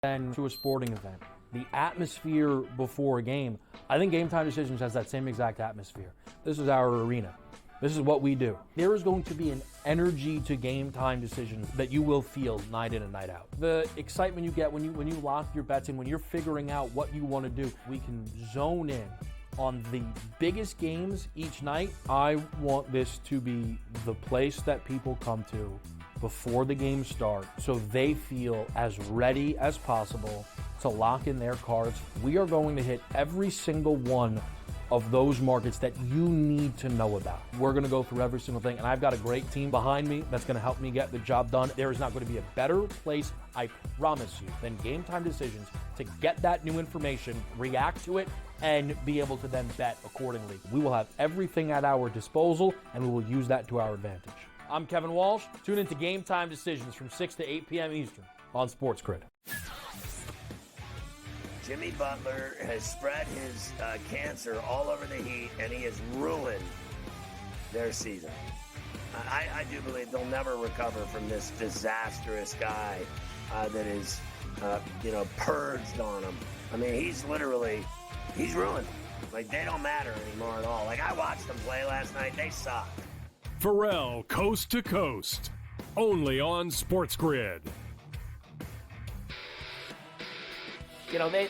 than to a sporting event. The atmosphere before a game, I think Game Time Decisions has that same exact atmosphere. This is our arena. This is what we do. There is going to be an energy to Game Time Decisions that you will feel night in and night out. The excitement you get when you lock your bets in, when you're figuring out what you want to do, we can zone in on the biggest games each night. I want this to be the place that people come to before the games start so they feel as ready as possible to lock in their cards. We are going to hit every single one of those markets that you need to know about. We're going to go through every single thing, and I've got a great team behind me that's going to help me get the job done. There is not going to be a better place, I promise you, than Game Time Decisions to get that new information, react to it, and be able to then bet accordingly. We will have everything at our disposal, and we will use that to our advantage. I'm Kevin Walsh. Tune into Game Time Decisions from 6 to 8 p.m. Eastern on SportsGrid. Jimmy Butler has spread his cancer all over the Heat, and he has ruined their season. I do believe they'll never recover from this disastrous guy that is, purged on them. I mean, he's ruined. Like, they don't matter anymore at all. Like, I watched them play last night. They suck. Pharrell, Coast to Coast, only on SportsGrid. You know, they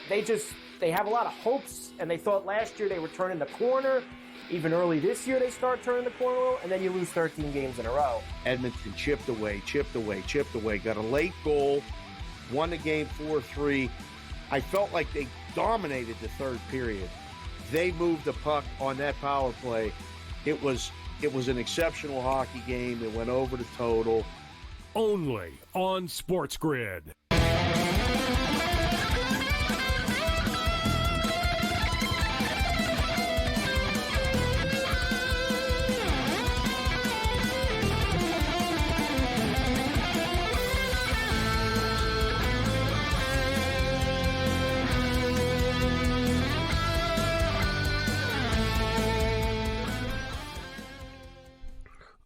have a lot of hopes, and they thought last year they were turning the corner. Even early this year they start turning the corner, and then you lose 13 games in a row. Edmonton chipped away, got a late goal, won the game 4-3. I felt like they dominated the third period. They moved the puck on that power play. It was an exceptional hockey game. It went over the total. Only on SportsGrid.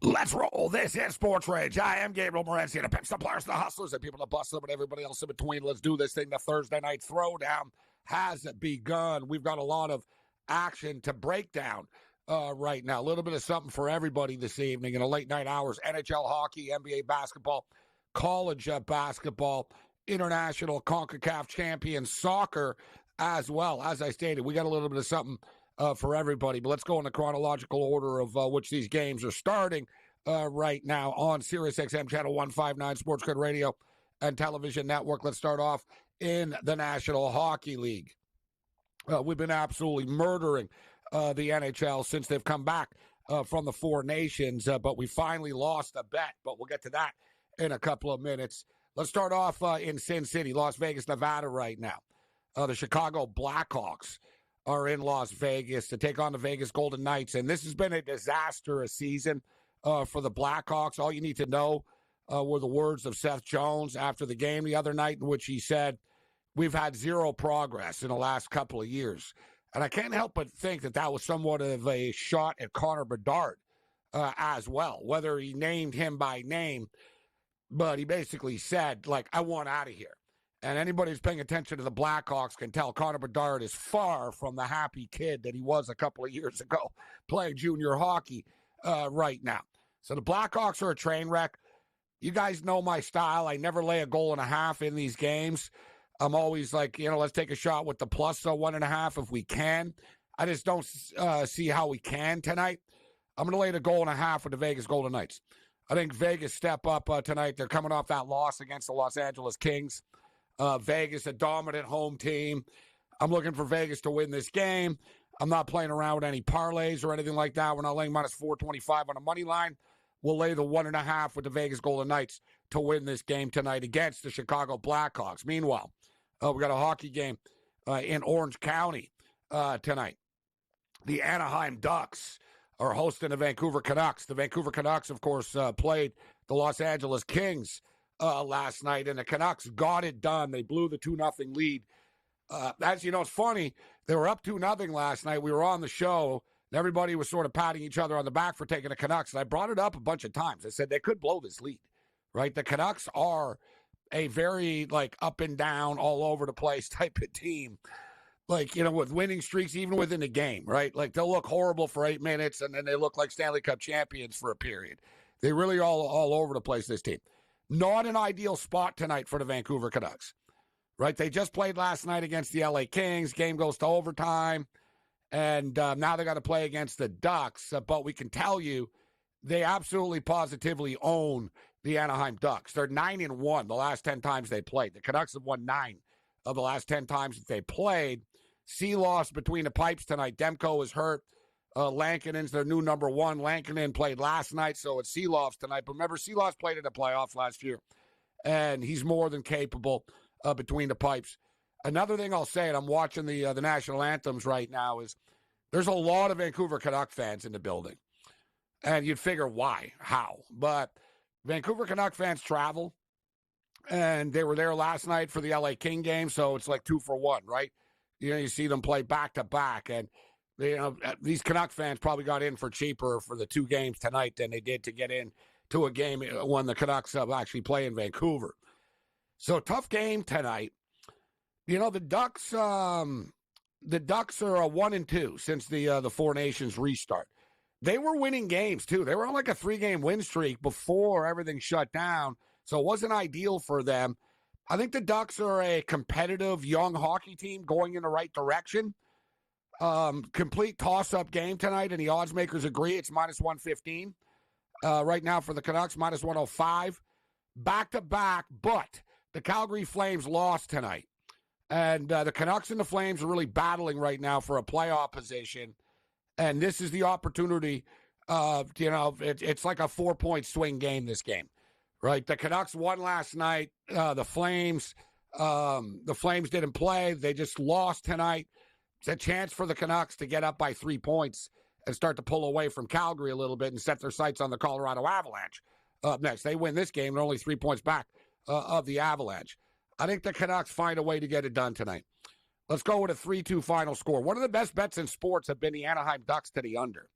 Let's roll. This is SportsRage. I am Gabriel Morency, the pimps, the players, the hustlers, the people that bust them, and everybody else in between. Let's do this thing. The Thursday night throwdown has begun. We've got a lot of action to break down right now. A little bit of something for everybody this evening in the late night hours. NHL hockey, NBA basketball, college basketball, international CONCACAF champion soccer as well. As I stated, we got a little bit of something for everybody. But let's go in the chronological order of which these games are starting right now on SiriusXM Channel 159, SportsGrid Radio and Television Network. Let's start off in the National Hockey League. We've been absolutely murdering the NHL since they've come back from the Four Nations, but we finally lost a bet, but we'll get to that in a couple of minutes. Let's start off in Sin City, Las Vegas, Nevada right now. The Chicago Blackhawks are in Las Vegas to take on the Vegas Golden Knights, and this has been a disastrous season for the Blackhawks. All you need to know were the words of Seth Jones after the game the other night, in which he said, "We've had zero progress in the last couple of years." And I can't help but think that that was somewhat of a shot at Connor Bedard as well, whether he named him by name, but he basically said, like, I want out of here. And anybody who's paying attention to the Blackhawks can tell Connor Bedard is far from the happy kid that he was a couple of years ago playing junior hockey right now. So the Blackhawks are a train wreck. You guys know my style. I never lay a goal and a half in these games. I'm always like, let's take a shot with the plus 1.5 if we can. I just don't see how we can tonight. I'm going to lay the goal and a half with the Vegas Golden Knights. I think Vegas step up tonight. They're coming off that loss against the Los Angeles Kings. Vegas, a dominant home team. I'm looking for Vegas to win this game. I'm not playing around with any parlays or anything like that. We're not laying minus 425 on the money line. We'll lay the 1.5 with the Vegas Golden Knights to win this game tonight against the Chicago Blackhawks. Meanwhile, we got a hockey game in Orange County tonight. The Anaheim Ducks are hosting the Vancouver Canucks. The Vancouver Canucks, of course, played the Los Angeles Kings last night, and the Canucks got it done. They blew the 2-0 lead. As you know, it's funny. They were up 2-0 last night. We were on the show, and everybody was sort of patting each other on the back for taking the Canucks. And I brought it up a bunch of times. I said they could blow this lead, right? The Canucks are a very like up and down, all over the place type of team. Like, you know, with winning streaks, even within the game, right? Like they'll look horrible for 8 minutes and then they look like Stanley Cup champions for a period. They really are all over the place, this team. Not an ideal spot tonight for the Vancouver Canucks, right? They just played last night against the LA Kings. Game goes to overtime. And now they got to play against the Ducks. But we can tell you, they absolutely positively own the Anaheim Ducks. They're 9-1 the last 10 times they played. The Canucks have won 9 of the last 10 times that they played. Sea-loss between the pipes tonight. Demko is hurt. Lankinen's their new number 1. Lankinen played last night, so it's Sea-loss tonight. But remember, Sea-loss played in the playoffs last year, and he's more than capable between the pipes. Another thing I'll say, and I'm watching the national anthems right now, is there's a lot of Vancouver Canuck fans in the building. And you'd figure why, how. But Vancouver Canuck fans travel, and they were there last night for the LA King game, so it's like 2 for 1, right? You know, you see them play back-to-back, and you know, these Canuck fans probably got in for cheaper for the 2 games tonight than they did to get in to a game when the Canucks actually play in Vancouver. So tough game tonight. You know, the Ducks are a 1-2 since the Four Nations restart. They were winning games, too. They were on like a 3-game win streak before everything shut down, so it wasn't ideal for them. I think the Ducks are a competitive young hockey team going in the right direction. Complete toss-up game tonight, and the odds makers agree it's -115. Right now for the Canucks, -105. Back-to-back, but the Calgary Flames lost tonight. And the Canucks and the Flames are really battling right now for a playoff position. And this is the opportunity it's like a 4-point swing game, this game, right? The Canucks won last night. The Flames didn't play. They just lost tonight. It's a chance for the Canucks to get up by 3 points and start to pull away from Calgary a little bit and set their sights on the Colorado Avalanche up next. They win this game. They're only 3 points back of the Avalanche. I think the Canucks find a way to get it done tonight. Let's go with a 3-2 final score. One of the best bets in sports have been the Anaheim Ducks to the under.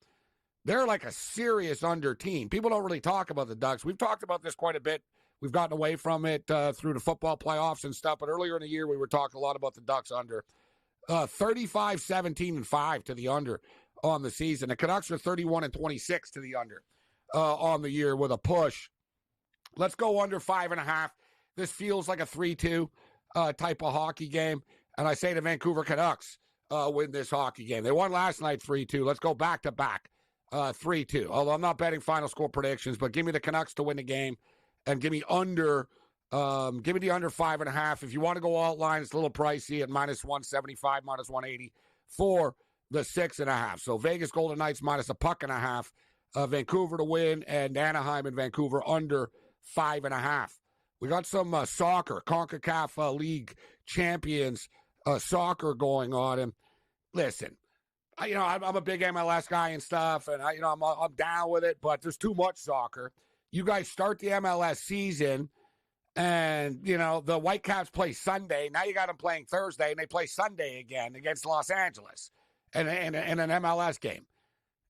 They're like a serious under team. People don't really talk about the Ducks. We've talked about this quite a bit. We've gotten away from it through the football playoffs and stuff. But earlier in the year, we were talking a lot about the Ducks under. 35-17-5 to the under on the season. The Canucks are 31-26 to the under on the year with a push. Let's go under 5.5. This feels like a 3-2 type of hockey game. And I say the Vancouver Canucks win this hockey game. They won last night 3-2. Let's go back-to-back 3-2. Although I'm not betting final score predictions, but give me the Canucks to win the game and give me the under 5.5. If you want to go alt line, it's a little pricey at -175, -180 for the 6.5. So Vegas Golden Knights -1.5. Vancouver to win, and Anaheim and Vancouver under 5.5. We got some soccer, CONCACAF League Champions soccer going on. And listen, I'm a big MLS guy and stuff, and I'm down with it, but there's too much soccer. You guys start the MLS season, and, the Whitecaps play Sunday. Now you got them playing Thursday, and they play Sunday again against Los Angeles in an MLS game.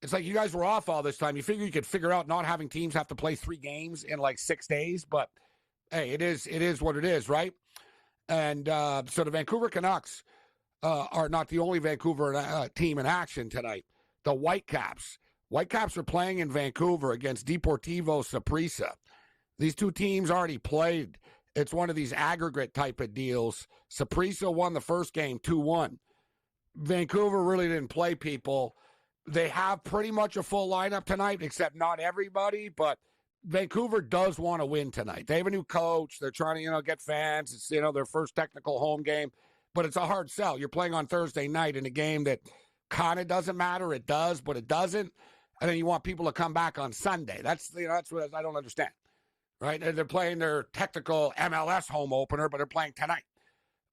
It's like you guys were off all this time. You figure you could figure out not having teams have to play 3 games in like 6 days, but hey, it is what it is, right? And so the Vancouver Canucks are not the only Vancouver team in action tonight. The Whitecaps are playing in Vancouver against Deportivo Saprissa. These two teams already played. It's one of these aggregate type of deals. Saprissa won the first game 2-1. Vancouver really didn't play people. They have pretty much a full lineup tonight, except not everybody, but Vancouver does want to win tonight. They have a new coach. They're trying to, get fans. It's, their first technical home game, but it's a hard sell. You're playing on Thursday night in a game that kind of doesn't matter. It does, but it doesn't. And then you want people to come back on Sunday. That's what I don't understand, right? And they're playing their technical MLS home opener, but they're playing tonight.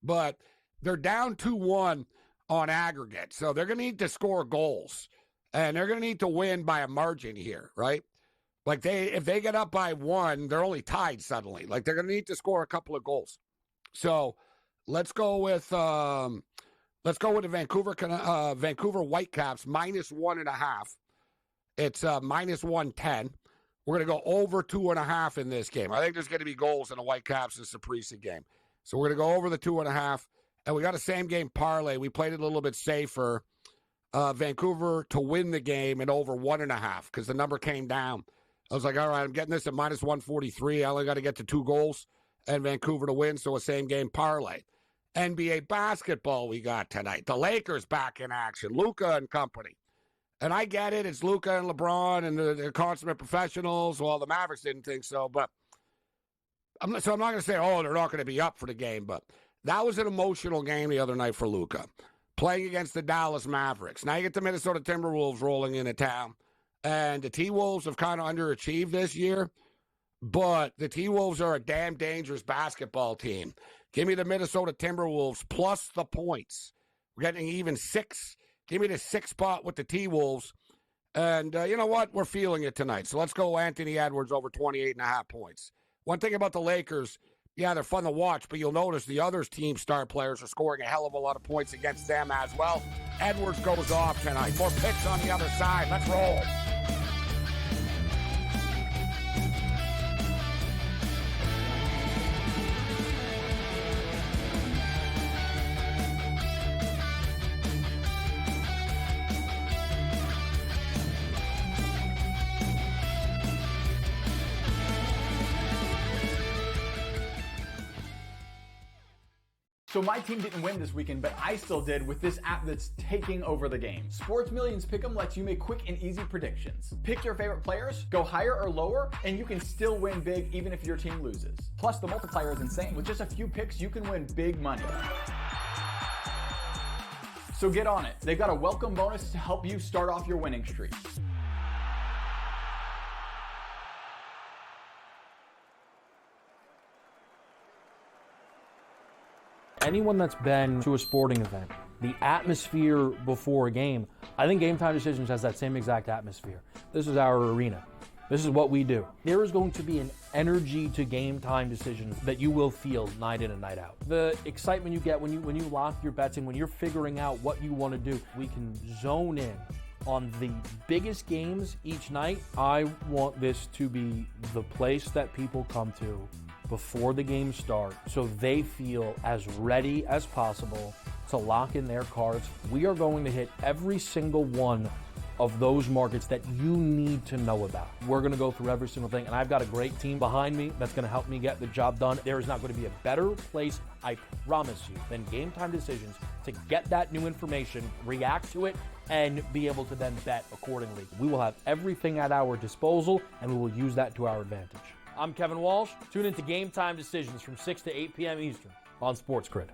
But they're down 2-1 on aggregate, so they're going to need to score goals, and they're going to need to win by a margin here, right? Like if they get up by 1, they're only tied suddenly. Like they're going to need to score a couple of goals. So let's go with the Vancouver Whitecaps -1.5. It's -110 We're going to go over 2.5 in this game. I think there's going to be goals in the Whitecaps and Saprissa game. So we're going to go over the 2.5. And we got a same-game parlay. We played it a little bit safer. Vancouver to win the game and over 1.5 because the number came down. I was like, all right, I'm getting this at minus 143. I only got to get to 2 goals and Vancouver to win, so a same-game parlay. NBA basketball we got tonight. The Lakers back in action. Luka and company. And I get it. It's Luka and LeBron and the consummate professionals. Well, the Mavericks didn't think so, but I'm not going to say, oh, they're not going to be up for the game, but that was an emotional game the other night for Luka, playing against the Dallas Mavericks. Now you get the Minnesota Timberwolves rolling into town, and the T-Wolves have kind of underachieved this year, but the T-Wolves are a damn dangerous basketball team. Give me the Minnesota Timberwolves plus the points. We're getting even 6. Give me the 6 spot with the T-Wolves. And you know what? We're feeling it tonight. So let's go Anthony Edwards over 28.5 points. One thing about the Lakers, yeah, they're fun to watch, but you'll notice the other team star players are scoring a hell of a lot of points against them as well. Edwards goes off tonight. 4 picks on the other side. Let's roll. So my team didn't win this weekend, but I still did with this app that's taking over the game. Sports Millions Pick'em lets you make quick and easy predictions. Pick your favorite players, go higher or lower, and you can still win big even if your team loses. Plus, the multiplier is insane. With just a few picks, you can win big money. So get on it. They've got a welcome bonus to help you start off your winning streak. Anyone that's been to a sporting event, the atmosphere before a game, I think Game Time Decisions has that same exact atmosphere. This is our arena. This is what we do. There is going to be an energy to Game Time Decisions that you will feel night in and night out. The excitement you get when you lock your bets in, when you're figuring out what you want to do, we can zone in on the biggest games each night. I want this to be the place that people come to before the games start so they feel as ready as possible to lock in their cards. We are going to hit every single one of those markets that you need to know about. We're going to go through every single thing, and I've got a great team behind me that's going to help me get the job done. There is not going to be a better place, I promise you, than Game Time Decisions to get that new information, react to it, and be able to then bet accordingly. We will have everything at our disposal, and we will use that to our advantage. I'm Kevin Walsh. Tune into Game Time Decisions from 6 to 8 p.m. Eastern on SportsGrid.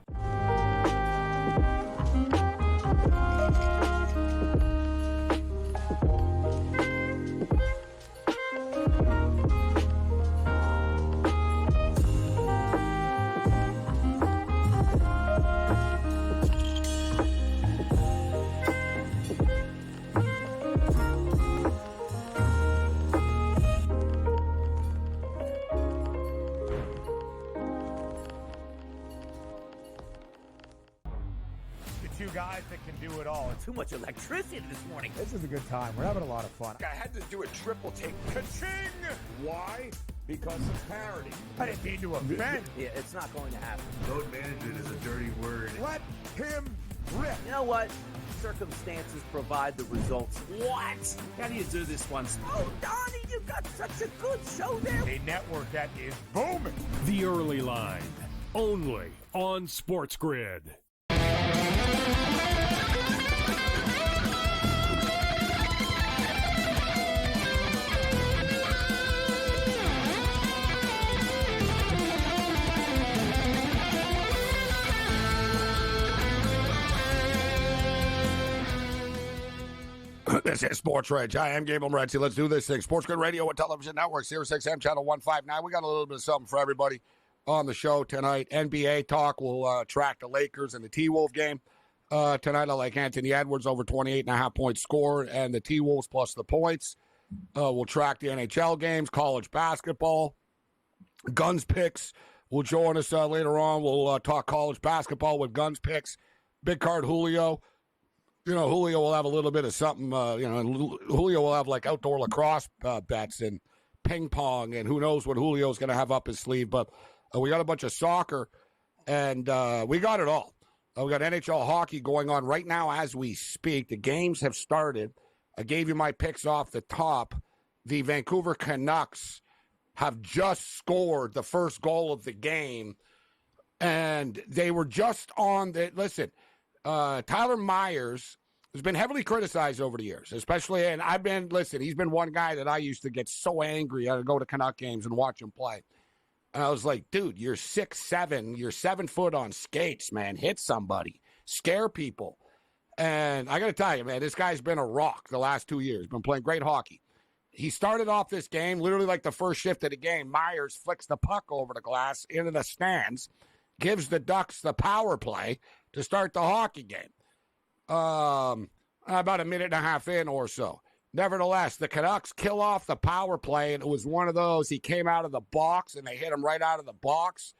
Two guys that can do it all. Too much electricity this morning. This is a good time. We're having a lot of fun. I had to do a triple take. Ka-ching! Why? Because of parity. I didn't mean to offend. Yeah, it's not going to happen. Load management is a dirty word. Let him rip. You know what? Circumstances provide the results. What? How do you do this once? Oh, Donnie, you got such a good show there. A network that is booming. The Early Line, only on SportsGrid. This is SportsRage. I am Gabriel Morency. Let's do this thing. SportsGrid Radio and Television Network, Sirius XM Channel 159. We got a little bit of something for everybody on the show tonight. NBA talk. We'll track the Lakers and the T-Wolf game. Tonight I like Anthony Edwards over 28.5 points scored and the T-Wolves plus the points. We'll track the NHL games, college basketball. Guns picks will join us later on. We'll talk college basketball with Guns picks. Big card Julio. You know, Julio will have a little bit of something. Julio will have like outdoor lacrosse bets and ping pong, and who knows what Julio's going to have up his sleeve. But we got a bunch of soccer, and we got it all. We got NHL hockey going on right now as we speak. The games have started. I gave you my picks off the top. The Vancouver Canucks have just scored the first goal of the game, and they were just on the – listen, Tyler Myers has been heavily criticized over the years, especially – and I've been – listen, he's been one guy that I used to get so angry. I'd go to Canuck games and watch him play. And I was like, dude, you're 6'7", you're 7 foot on skates, man. Hit somebody. Scare people. And I got to tell you, man, this guy's been a rock the last 2 years. Been playing great hockey. He started off this game, literally like the first shift of the game. Myers flicks the puck over the glass into the stands, gives the Ducks the power play to start the hockey game. About a minute and a half in or so. Nevertheless, the Canucks kill off the power play, and it was one of those. He came out of the box, and they hit him right out of the box,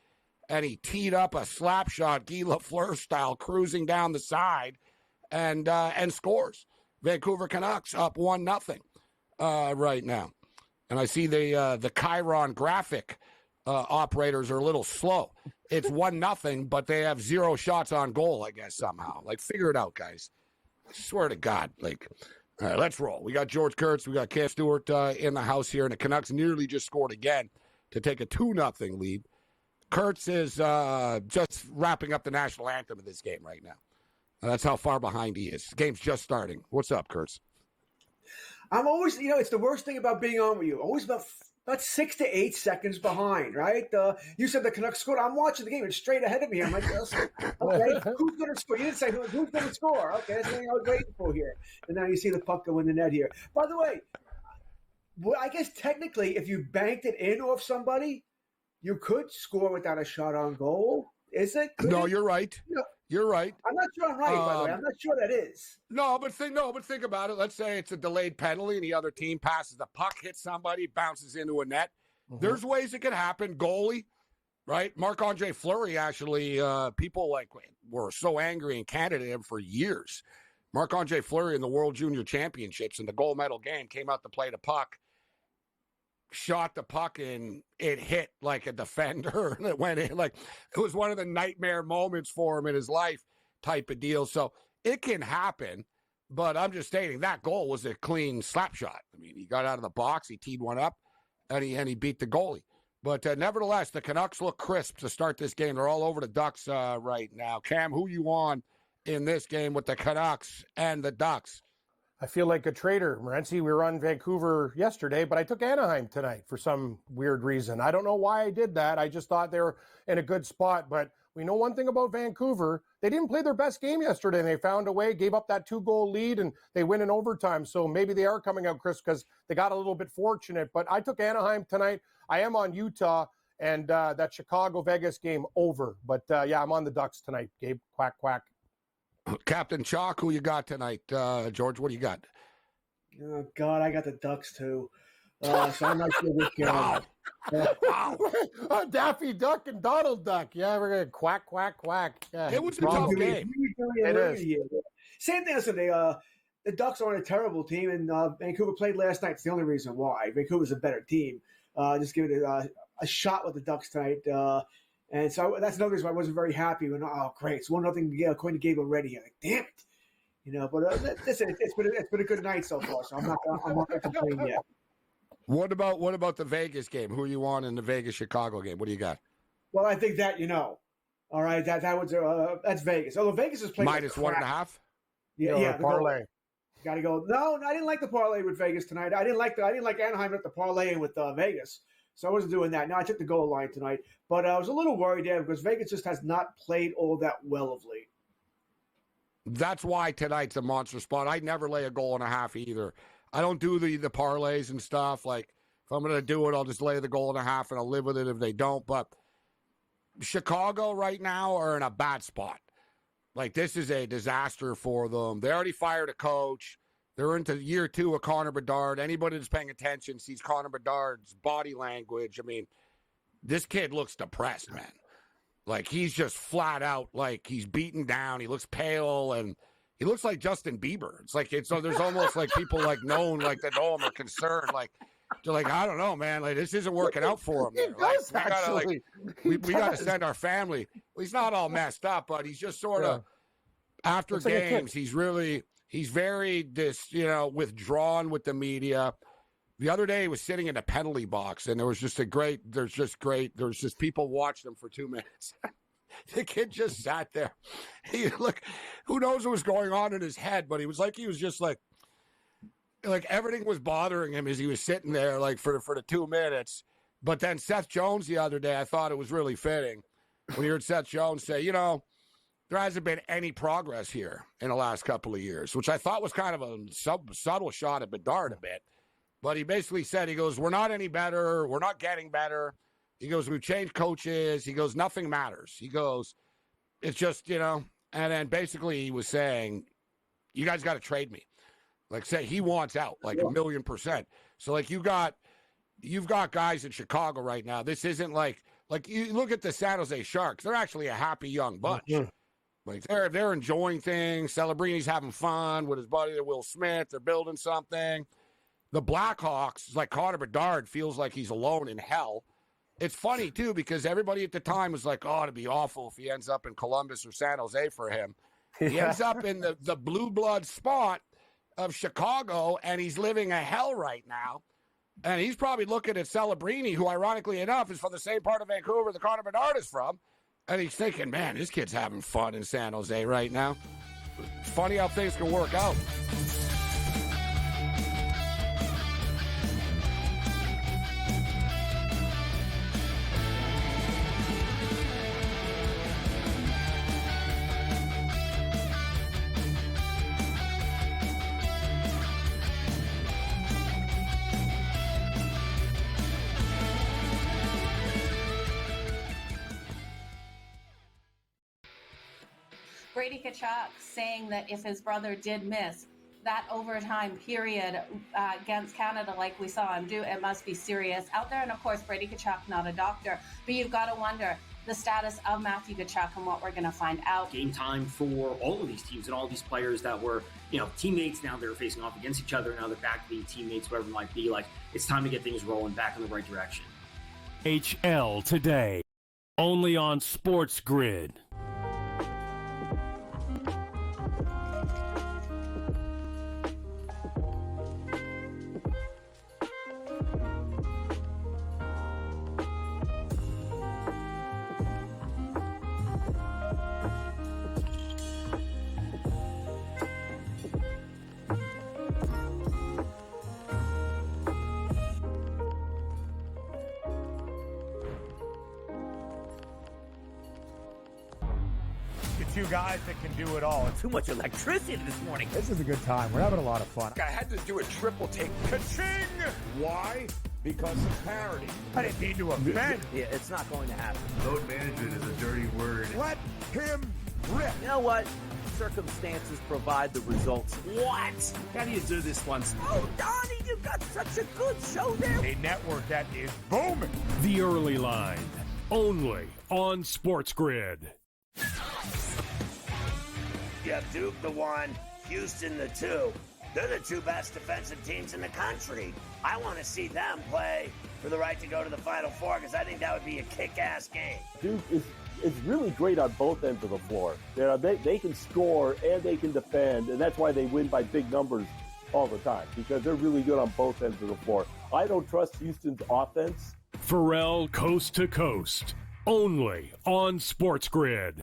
and he teed up a slap shot, Guy Lafleur style, cruising down the side, and scores. Vancouver Canucks up 1-0 right now. And I see the Chiron graphic operators are a little slow. It's 1-0, but they have 0 shots on goal, I guess, somehow. Like, figure it out, guys. I swear to God, like... All right, let's roll. We got George Kurtz. We got Cam Stewart in the house here, and the Canucks nearly just scored again to take a 2-0 lead. Kurtz is just wrapping up the national anthem of this game right now. That's how far behind he is. The game's just starting. What's up, Kurtz? I'm always, it's the worst thing about being on with you. Always about 6 to 8 seconds behind, right? You said the Canucks scored. I'm watching the game. It's straight ahead of me. I'm like, okay, who's going to score? You didn't say who's going to score. Okay, that's the thing I was waiting for here. And now you see the puck go in the net here. By the way, I guess technically if you banked it in off somebody, you could score without a shot on goal. Is it? No, you're right. You're right. I'm not sure I'm right, by the way. I'm not sure that is. No, but think about it. Let's say it's a delayed penalty and the other team passes the puck, hits somebody, bounces into a net. Mm-hmm. There's ways it could happen. Goalie, right? Marc-Andre Fleury, actually, people were so angry in Canada for years. Marc-Andre Fleury in the World Junior Championships in the gold medal game came out to play the puck, shot the puck, and it hit like a defender, and it went in. Like, it was one of the nightmare moments for him in his life type of deal. So it can happen, but I'm just stating that goal was a clean slap shot. I mean, he got out of the box, he teed one up, and he beat the goalie. But nevertheless, the Canucks look crisp to start this game. They're all over the Ducks right now. Cam, who you on in this game with the Canucks and the Ducks? I feel like a traitor. Morency, we were on Vancouver yesterday, but I took Anaheim tonight for some weird reason. I don't know why I did that. I just thought they were in a good spot. But we know one thing about Vancouver. They didn't play their best game yesterday, and they found a way, gave up that 2-goal lead, and they win in overtime. So maybe they are coming out crisp because they got a little bit fortunate. But I took Anaheim tonight. I am on Utah, and that Chicago-Vegas game over. But, yeah, I'm on the Ducks tonight, Gabe. Quack, quack. Captain Chalk, who you got tonight? George, what do you got? Oh, God, I got the Ducks, too. So I'm not sure which game. Wow. Daffy Duck and Donald Duck. Yeah, we're going to quack, quack, quack. Yeah, it was a tough game. It is. Same thing yesterday. The Ducks aren't a terrible team, and Vancouver played last night. It's the only reason why. Vancouver's a better team. Just give it a shot with the Ducks tonight. And so that's another reason why I wasn't very happy. When great, it's 1-0 according to Gabe already. I'm like, damn it, But listen, it's been a good night so far. So I'm not going to complain yet. What about the Vegas game? Who are you on in the Vegas Chicago game? What do you got? Well, I think that all right, that was that's Vegas. Although Vegas is playing minus 1.5. Yeah, parlay. Got to go. No, I didn't like the parlay with Vegas tonight. I didn't like Anaheim at the parlay with Vegas. So I wasn't doing that. No, I took the goal line tonight. But I was a little worried there because Vegas just has not played all that well of late. That's why tonight's a monster spot. I never lay a goal and a half either. I don't do the parlays and stuff. Like, if I'm going to do it, I'll just lay the goal and a half and I'll live with it if they don't. But Chicago right now are in a bad spot. Like, this is a disaster for them. They already fired a coach. They're into year 2 of Connor Bedard. Anybody that's paying attention sees Connor Bedard's body language. I mean, this kid looks depressed, man. Like, he's just flat out, like, he's beaten down. He looks pale, and he looks like Justin Bieber. It's like, there's almost like people like known, like that know him are concerned. Like, They're like, I don't know, man. Like, this isn't working out for him. He does, actually. We got to send our family. Well, he's not all messed up, but he's just sort of, after Looks like a games, kid. he's very, withdrawn with the media. The other day, he was sitting in the penalty box, and there was just people watching him for 2 minutes. The kid just sat there. Who knows what was going on in his head, but he was just like everything was bothering him as he was sitting there, like for the 2 minutes. But then Seth Jones the other day, I thought it was really fitting when you heard Seth Jones say, there hasn't been any progress here in the last couple of years, which I thought was kind of a subtle shot at Bedard a bit. But he basically said, he goes, we're not any better. We're not getting better. He goes, we've changed coaches. He goes, nothing matters. He goes, it's just, and then basically he was saying, you guys got to trade me. Like, say he wants out, like 1,000,000%. So, like, you've got guys in Chicago right now. This isn't like you look at the San Jose Sharks. They're actually a happy young bunch. Mm-hmm. Like, they're enjoying things. Celebrini's having fun with his buddy, Will Smith. They're building something. The Blackhawks, like Connor Bedard, feels like he's alone in hell. It's funny, too, because everybody at the time was like, oh, it'd be awful if he ends up in Columbus or San Jose for him. He ends up in the blue blood spot of Chicago, and he's living a hell right now. And he's probably looking at Celebrini, who, ironically enough, is from the same part of Vancouver that Connor Bedard is from. And he's thinking, man, this kid's having fun in San Jose right now. Funny how things can work out. Brady Tkachuk saying that if his brother did miss that overtime period against Canada like we saw him do, it must be serious out there. And of course, Brady Tkachuk, not a doctor, but you've got to wonder the status of Matthew Tkachuk and what we're going to find out. Game time for all of these teams and all these players that were, teammates. Now they're facing off against each other. Now they're back to being teammates, whatever it might be. Like, it's time to get things rolling back in the right direction. HL today, only on SportsGrid. Two guys that can do it all. Too much electricity this morning. This is a good time. We're having a lot of fun. I had to do a triple take. Ka-ching! Why? Because of parity. I didn't mean to offend. Yeah, it's not going to happen. Load management is a dirty word. Let him rip. You know what? Circumstances provide the results. What? How do you do this one? Oh, Donnie, you've got such a good show there. A network that is booming. The Early Line, only on SportsGrid. You have Duke the 1, Houston the 2. They're the two best defensive teams in the country. I want to see them play for the right to go to the Final Four because I think that would be a kick-ass game. Duke is really great on both ends of the floor. They can score and they can defend, and that's why they win by big numbers all the time because they're really good on both ends of the floor. I don't trust Houston's offense. Pharrell Coast to Coast, only on SportsGrid.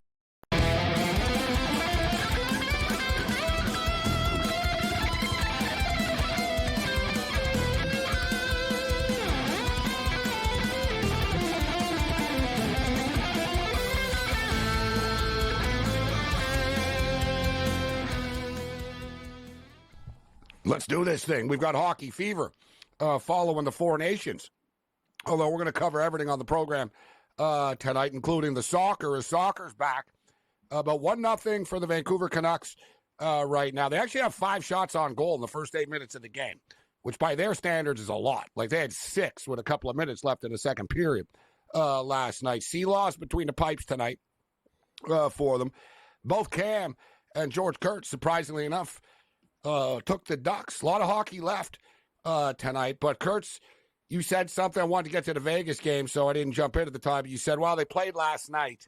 Let's do this thing. We've got hockey fever following the Four Nations. Although we're going to cover everything on the program tonight, including the soccer, as soccer's back. But 1-0 for the Vancouver Canucks right now. They actually have 5 shots on goal in the first 8 minutes of the game, which by their standards is a lot. Like they had 6 with a couple of minutes left in the second period last night. Sea loss between the pipes tonight for them. Both Cam and George Kurtz, surprisingly enough, took the Ducks. A lot of hockey left tonight. But Kurtz, you said something. I wanted to get to the Vegas game, so I didn't jump in at the time. You said, well, they played last night.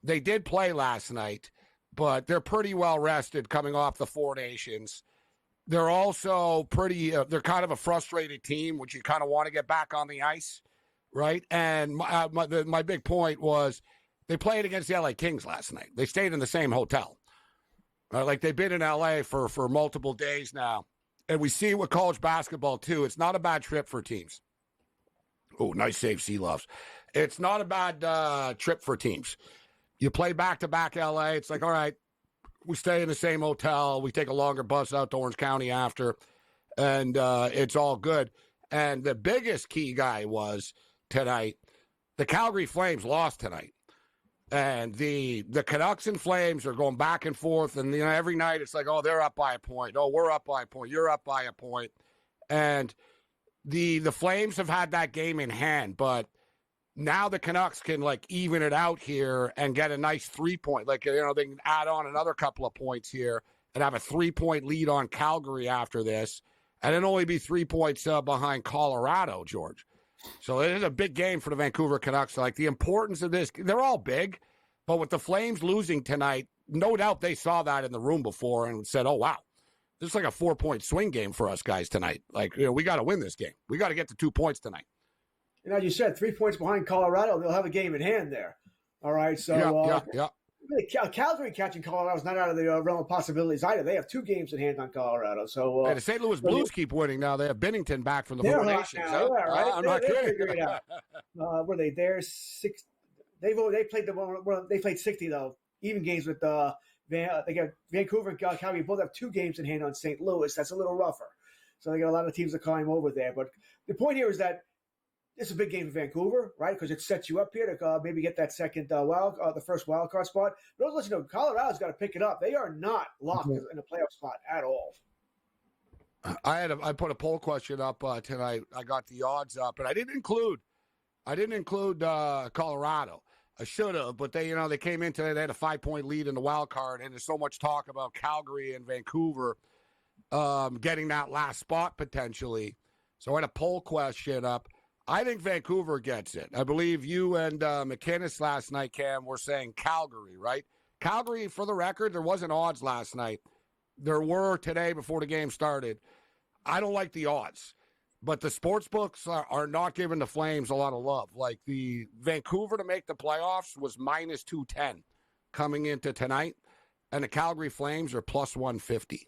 They did play last night, but they're pretty well rested coming off the Four Nations. They're also pretty, they're kind of a frustrated team, which you kind of want to get back on the ice, right? And my big point was they played against the LA Kings last night. They stayed in the same hotel. Like they've been in LA for multiple days now. And we see with college basketball, too, it's not a bad trip for teams. Oh, nice save, Sea Loves. It's not a bad trip for teams. You play back-to-back LA. It's like, all right, we stay in the same hotel. We take a longer bus out to Orange County after, and it's all good. And the biggest key guy was tonight, the Calgary Flames lost tonight. And the Canucks and Flames are going back and forth. And, you know, every night it's like, oh, they're up by a point. Oh, we're up by a point. You're up by a point. And the Flames have had that game in hand. But now the Canucks can, like, even it out here and get a nice 3-point. Like, you know, they can add on another couple of points here and have a 3-point lead on Calgary after this. And then only be 3 points behind Colorado, George. So it is a big game for the Vancouver Canucks. Like, the importance of this, they're all big, but with the Flames losing tonight, no doubt they saw that in the room before and said, oh, wow, this is like a 4-point swing game for us guys tonight. Like, you know, we got to win this game. We got to get to 2 points tonight. And as you said, 3 points behind Colorado, they'll have a game in hand there. All right, so Calgary catching Colorado is not out of the realm of possibilities either. They have 2 games in hand on Colorado. So the St. Louis Blues keep winning now. They have Binnington back from the Four Nations. Now, right? I'm not kidding. Were they there? They played 60 though, even games with they got Vancouver and Calgary both have 2 games in hand on St. Louis. That's a little rougher. So they got a lot of teams to climb over there. But the point here is that it's a big game for Vancouver, right? Because it sets you up here to maybe get that second the first wild card spot. But also, let you know, Colorado's got to pick it up. They are not locked in a playoff spot at all. I put a poll question up tonight. I got the odds up, and I didn't include Colorado. I should have, but they came in today. They had a 5-point lead in the wild card, and there's so much talk about Calgary and Vancouver getting that last spot potentially. So I had a poll question up. I think Vancouver gets it. I believe you and McInnes last night, Cam, were saying Calgary, right? Calgary, for the record, there wasn't odds last night. There were today before the game started. I don't like the odds, but the sports books are not giving the Flames a lot of love. Like the Vancouver to make the playoffs was minus 210 coming into tonight, and the Calgary Flames are plus 150.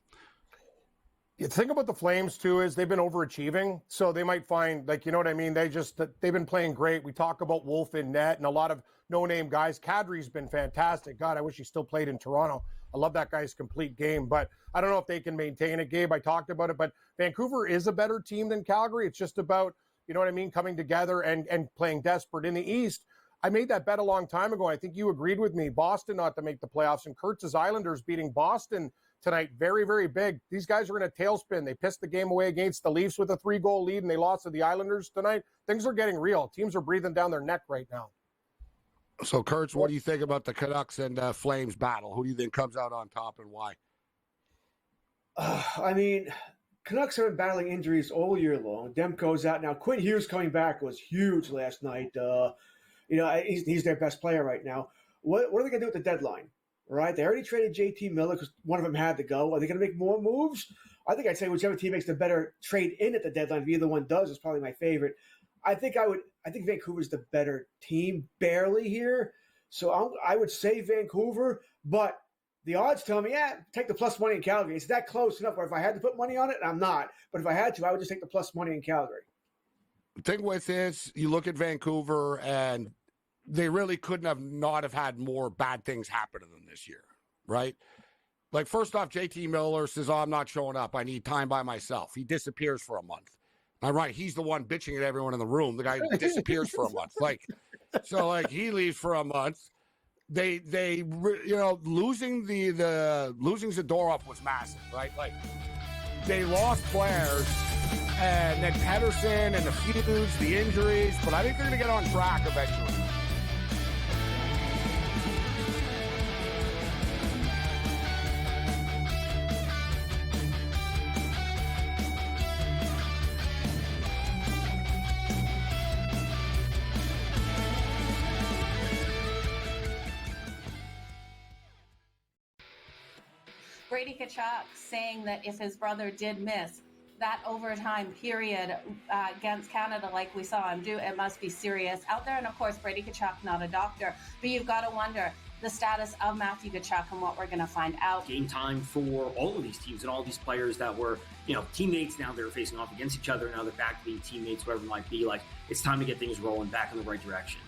The thing about the Flames, too, is they've been overachieving. So they might find, like, you know what I mean? They've been playing great. We talk about Wolf in net and a lot of no-name guys. Kadri's been fantastic. God, I wish he still played in Toronto. I love that guy's complete game. But I don't know if they can maintain it, Gabe. I talked about it. But Vancouver is a better team than Calgary. It's just about, you know what I mean, coming together and playing desperate. In the East, I made that bet a long time ago. I think you agreed with me. Boston not to make the playoffs. And Kurtz's Islanders beating Boston tonight, very, very big. These guys are in a tailspin. They pissed the game away against the Leafs with a 3-goal lead, and they lost to the Islanders tonight. Things are getting real. Teams are breathing down their neck right now. So, Kurtz, what do you think about the Canucks and Flames battle? Who do you think comes out on top and why? I mean, Canucks have been battling injuries all year long. Demko's out now. Quinn Hughes coming back was huge last night. He's their best player right now. What are they going to do at the deadline? Right, they already traded JT Miller because one of them had to go. Are they going to make more moves? I think I'd say whichever team makes the better trade in at the deadline, if either one does, is probably my favorite. I think Vancouver's the better team, barely here. So I would say Vancouver, but the odds tell me, take the plus money in Calgary. It's that close enough where if I had to put money on it, I'm not. But if I had to, I would just take the plus money in Calgary. The thing with this, you look at Vancouver and they really couldn't have had more bad things happen to them this year, right? Like, first off, JT Miller says, I'm not showing up. I need time by myself. He disappears for a month. I'm right. He's the one bitching at everyone in the room. The guy disappears for a month. He leaves for a month. They losing Zadorov was massive, right? Like, they lost players, and then Pedersen and the feuds, the injuries, but I think they're going to get on track eventually. Brady Tkachuk saying that if his brother did miss that overtime period against Canada like we saw him do, it must be serious out there. And of course, Brady Tkachuk, not a doctor, but you've got to wonder the status of Matthew Tkachuk and what we're going to find out. Game time for all of these teams and all these players that were, teammates. Now they're facing off against each other. Now they're back to being teammates, whatever it might be. Like, it's time to get things rolling back in the right direction.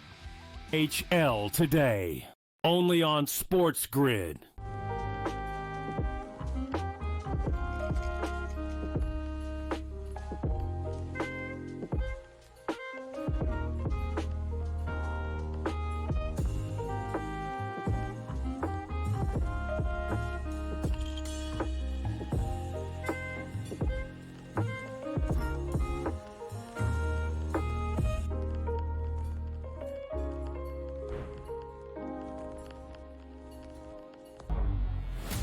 HL today, only on SportsGrid.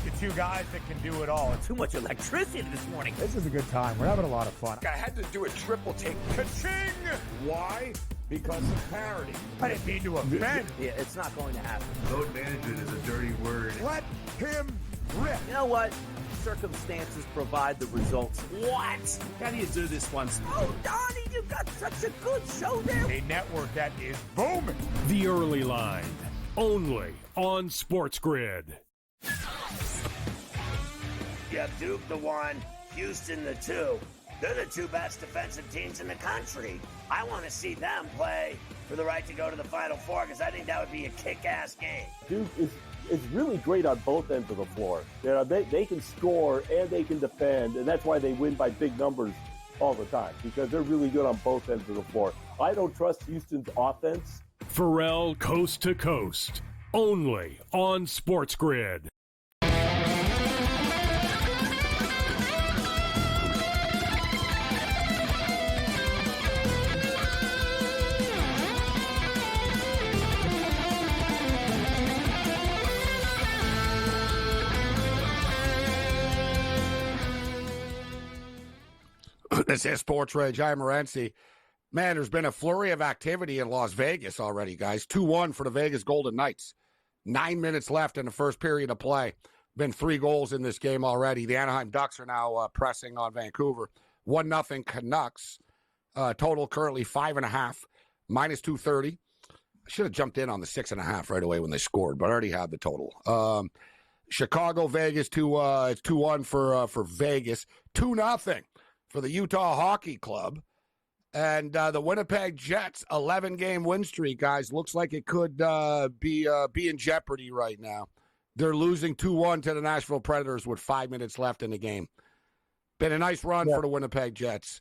The two guys that can do it all. Too much electricity this morning. This is a good time. We're having a lot of fun. I had to do a triple take. Ka-ching! Why? Because of parity. I didn't mean to offend. Yeah, it's not going to happen. Load management is a dirty word. Let him rip. You know what? Circumstances provide the results. What? How do you do this once? Oh, Donnie, you got such a good show there. A network that is booming. The Early Line, only on SportsGrid. You have Duke the 1, Houston the 2. They're the two best defensive teams in the country. I want to see them play for the right to go to the Final Four because I think that would be a kick-ass game. Duke is really great on both ends of the floor. They can score and they can defend, and that's why they win by big numbers all the time, because they're really good on both ends of the floor. I don't trust Houston's offense. Pharrell Coast to Coast, only on SportsGrid. This is SportsRage. I'm Morency. Man, there's been a flurry of activity in Las Vegas already, guys. 2-1 for the Vegas Golden Knights. 9 minutes left in the first period of play. Been 3 goals in this game already. The Anaheim Ducks are now pressing on Vancouver. 1-0 Canucks. Total currently 5.5, minus 230. I should have jumped in on the 6.5 right away when they scored, but I already had the total. Chicago, Vegas, 2-1 for Vegas. 2-0 for the Utah Hockey Club. And the Winnipeg Jets, 11-game win streak, guys. Looks like it could be in jeopardy right now. They're losing 2-1 to the Nashville Predators with 5 minutes left in the game. Been a nice run for the Winnipeg Jets.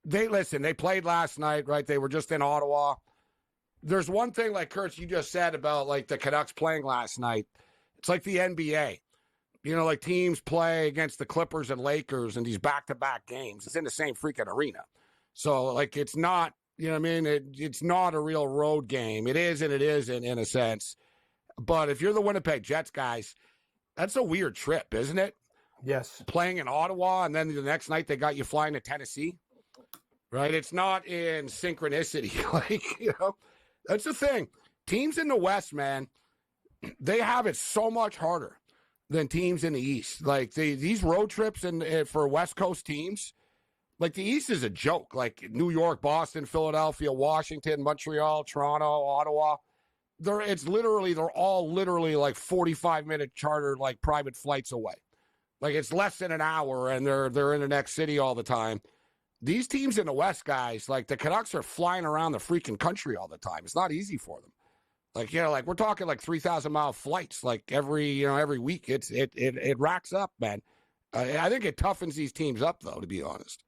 They played last night, right? They were just in Ottawa. There's one thing, like Kurtz, you just said about like the Canucks playing last night. It's like the NBA. Like teams play against the Clippers and Lakers in these back-to-back games. It's in the same freaking arena. So, like, it's not, it's not a real road game. It is and it isn't in a sense. But if you're the Winnipeg Jets, guys, that's a weird trip, isn't it? Yes. Playing in Ottawa, and then the next night they got you flying to Tennessee, right? It's not in synchronicity. That's the thing. Teams in the West, man, they have it so much harder than teams in the East. Like these road trips for West Coast teams, like the East is a joke. Like New York, Boston, Philadelphia, Washington, Montreal, Toronto, Ottawa. They're all literally like 45-minute charter, like private flights away. Like it's less than an hour, and they're in the next city all the time. These teams in the West, guys, like the Canucks are flying around the freaking country all the time. It's not easy for them. Like, like we're talking like 3,000-mile flights, like every week. It racks up, man. I think it toughens these teams up, though, to be honest.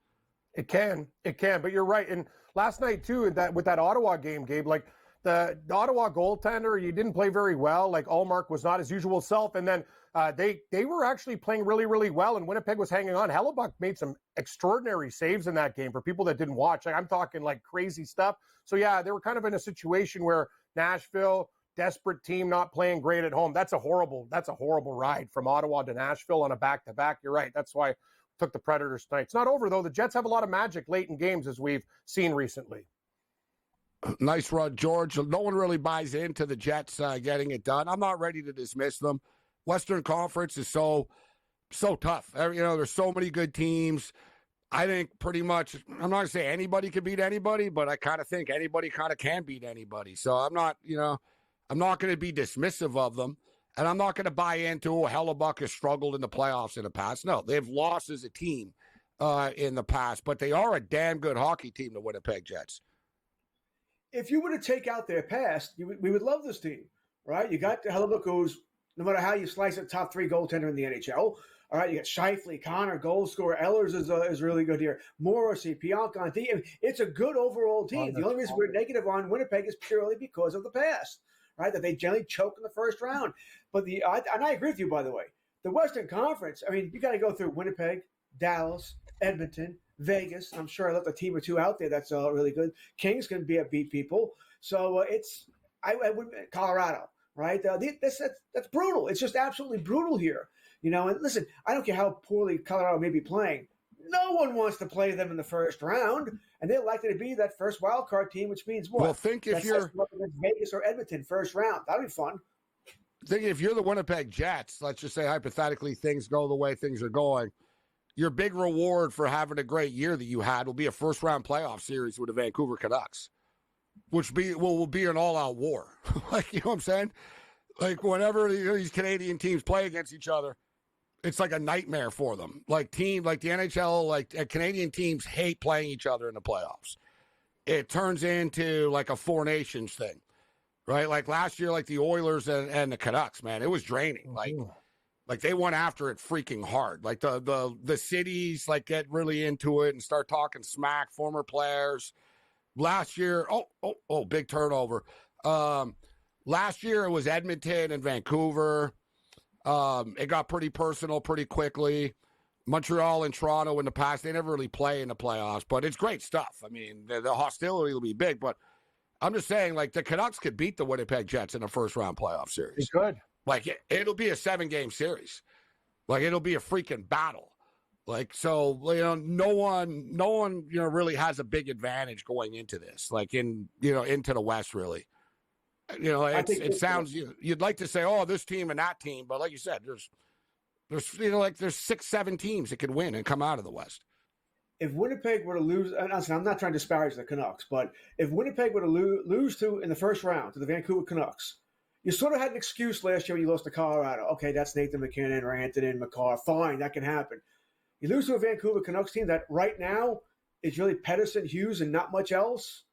It can, but you're right. And last night too, with that Ottawa game, Gabe, like the Ottawa goaltender, he didn't play very well. Like Allmark was not his usual self, and then they were actually playing really, really well, and Winnipeg was hanging on. Hellebuck made some extraordinary saves in that game for people that didn't watch. Like, I'm talking like crazy stuff. So yeah, they were kind of in a situation where Nashville, desperate team, not playing great at home. That's a horrible ride from Ottawa to Nashville on a back-to-back. You're right. That's why I took the Predators tonight. It's not over, though. The Jets have a lot of magic late in games, as we've seen recently. Nice run, George. No one really buys into the Jets getting it done. I'm not ready to dismiss them. Western Conference is so so tough. There's so many good teams. I think pretty much, I'm not going to say anybody can beat anybody, but I kind of think anybody kind of can beat anybody. So I'm not going to be dismissive of them. And I'm not going to buy into, Hellebuck has struggled in the playoffs in the past. No, they've lost as a team in the past, but they are a damn good hockey team, the Winnipeg Jets. If you were to take out their past, we would love this team, right? You got Hellebuck, who's, no matter how you slice it, top 3 goaltender in the NHL. All right, you got Scheifele, Connor, goal scorer. Ehlers is really good here. Morrissey, Pianconti. It's a good overall team. The only reason we're negative on Winnipeg is purely because of the past, right? That they generally choke in the first round. But and I agree with you, by the way. The Western Conference, I mean, you got to go through Winnipeg, Dallas, Edmonton, Vegas. I'm sure I left a team or two out there that's really good. Kings can beat people. So I would Colorado, right? That's brutal. It's just absolutely brutal here. And listen, I don't care how poorly Colorado may be playing. No one wants to play them in the first round, and they're likely to be that first wild card team, which means what? Well, think if you're Vegas or Edmonton first round. That'd be fun. Think if you're the Winnipeg Jets, let's just say hypothetically things go the way things are going, your big reward for having a great year that you had will be a first-round playoff series with the Vancouver Canucks, which will be an all-out war. Like, you know what I'm saying? Like, whenever these Canadian teams play against each other, it's like a nightmare for them. Like the NHL, Canadian teams hate playing each other in the playoffs. It turns into like a Four Nations thing, right? Like last year, like the Oilers and the Canucks, man, it was draining. Like they went after it freaking hard. Like the cities like get really into it and start talking smack, former players. Last year, big turnover. Last year it was Edmonton and Vancouver. It got pretty personal pretty quickly. Montreal and Toronto in the past, they never really play in the playoffs, but it's great stuff. I mean, the hostility will be big, but I'm just saying, like, the Canucks could beat the Winnipeg Jets in a first-round playoff series. They could. Like, it'll be a 7-game series. Like, it'll be a freaking battle. Like, so, no one, really has a big advantage going into this, like, into the West, really. It sounds, you'd like to say, this team and that team, but like you said, there's 6-7 teams that could win and come out of the West. If Winnipeg were to lose, and I'm not trying to disparage the Canucks, but if Winnipeg were to lose in the first round to the Vancouver Canucks, you sort of had an excuse last year when you lost to Colorado. Okay, that's Nathan McKinnon, Rantanen, McCarr. Fine, that can happen. You lose to a Vancouver Canucks team that right now is really Pedersen, Hughes, and not much else.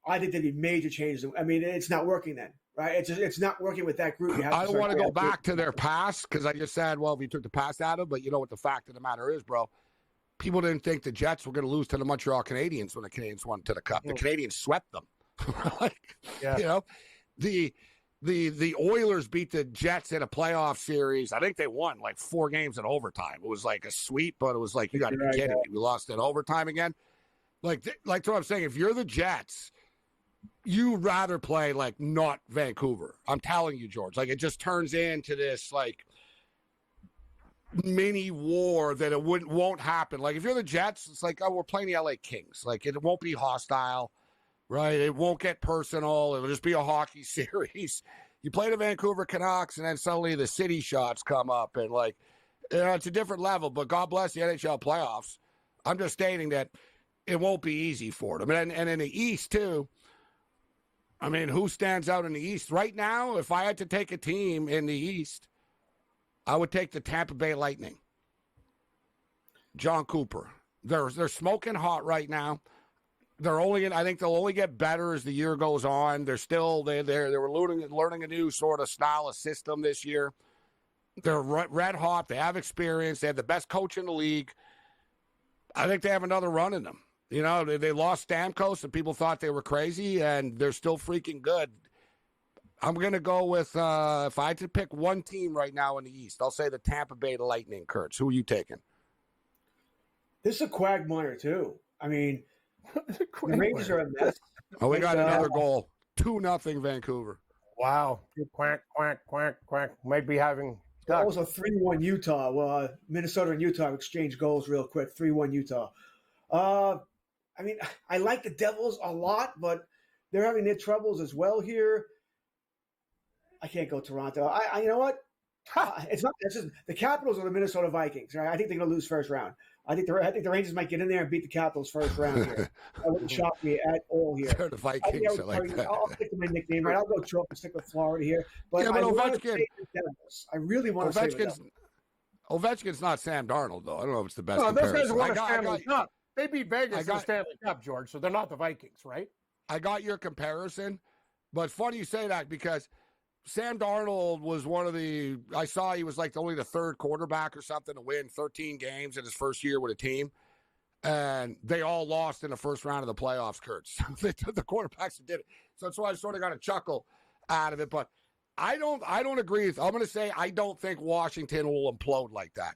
I think there'd be major changes. I mean, it's not working then, right? It's not working with that group. I don't want to go back to their past because I just said, well, if you took the past out of, but you know what the fact of the matter is, bro. People didn't think the Jets were going to lose to the Montreal Canadiens when the Canadiens won to the Cup. The Canadiens swept them. The Oilers beat the Jets in a playoff series. I think they won like 4 games in overtime. It was like a sweep, but it was like, you got to be kidding me. We lost in overtime again. Like what I'm saying, if you're the Jets, you'd rather play like not Vancouver. I'm telling you, George. Like, it just turns into this like mini war that it won't happen. Like, if you're the Jets, it's like, we're playing the LA Kings. Like, it won't be hostile, right? It won't get personal. It'll just be a hockey series. You play the Vancouver Canucks, and then suddenly the city shots come up, and like, it's a different level. But God bless the NHL playoffs. I'm just stating that it won't be easy for them. And in the East too. I mean, who stands out in the East right now? If I had to take a team in the East, I would take the Tampa Bay Lightning. John Cooper. They're smoking hot right now. I think they'll only get better as the year goes on. They're learning a new sort of style of system this year. They're red hot. They have experience. They have the best coach in the league. I think they have another run in them. They lost Stamkos, and people thought they were crazy, and they're still freaking good. I'm going to go with, if I had to pick one team right now in the East, I'll say the Tampa Bay Lightning, Kurtz. Who are you taking? This is a quagmire, too. I mean, the Rangers are a mess. We got another goal. 2-0 Vancouver. Wow. Quack, quack, quack, quack. Might be having... That was a 3-1 Utah. Well, Minnesota and Utah exchanged goals real quick. 3-1 Utah. I mean, I like the Devils a lot, but they're having their troubles as well here. I can't go Toronto. You know what? It's not. It's just the Capitals are the Minnesota Vikings, right? I think they're going to lose first round. I think the Rangers might get in there and beat the Capitals first round here. That wouldn't shock me at all here. They're the Vikings. I'll stick to my nickname, right? I'll go Trump and stick with Florida here. But yeah, but I want to Ovechkin. say the Devils. I really want to say the Devils. Ovechkin's not Sam Darnold, though. I don't know if it's the best No, those comparison. guys won a Stanley Cup. They beat Vegas in the Stanley Cup, George, so they're not the Vikings, right? I got your comparison, but it's funny you say that because Sam Darnold was one of the – I saw he was like only the third quarterback or something to win 13 games in his first year with a team, and they all lost in the first round of the playoffs, Kurt. So they took the quarterbacks and did it. So that's why I sort of got a chuckle out of it, but I don't agree with – I'm going to say I don't think Washington will implode like that,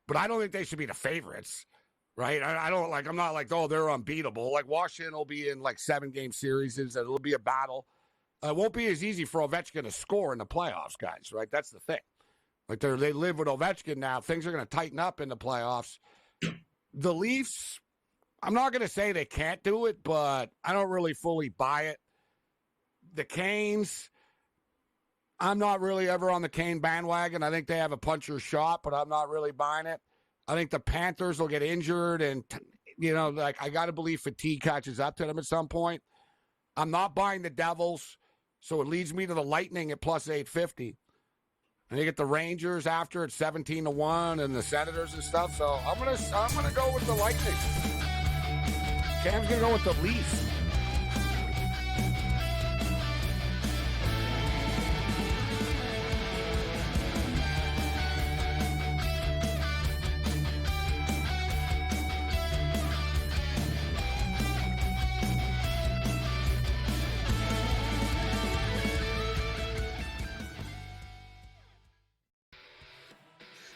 but I don't think they should be the favorites. Right? I don't like, I'm not like, oh, they're unbeatable. Like, Washington will be in like 7-game series, and it'll be a battle. It won't be as easy for Ovechkin to score in the playoffs, guys, right? That's the thing. Like, they live with Ovechkin now. Things are going to tighten up in the playoffs. The Leafs, I'm not going to say they can't do it, but I don't really fully buy it. The Canes, I'm not really ever on the Kane bandwagon. I think they have a puncher's shot, but I'm not really buying it. I think the Panthers will get injured, and, I got to believe fatigue catches up to them at some point. I'm not buying the Devils, so it leads me to the Lightning at plus 850. And you get the Rangers after at 17-1 and the Senators and stuff, so I'm gonna go with the Lightning. Cam's going to go with the Leafs.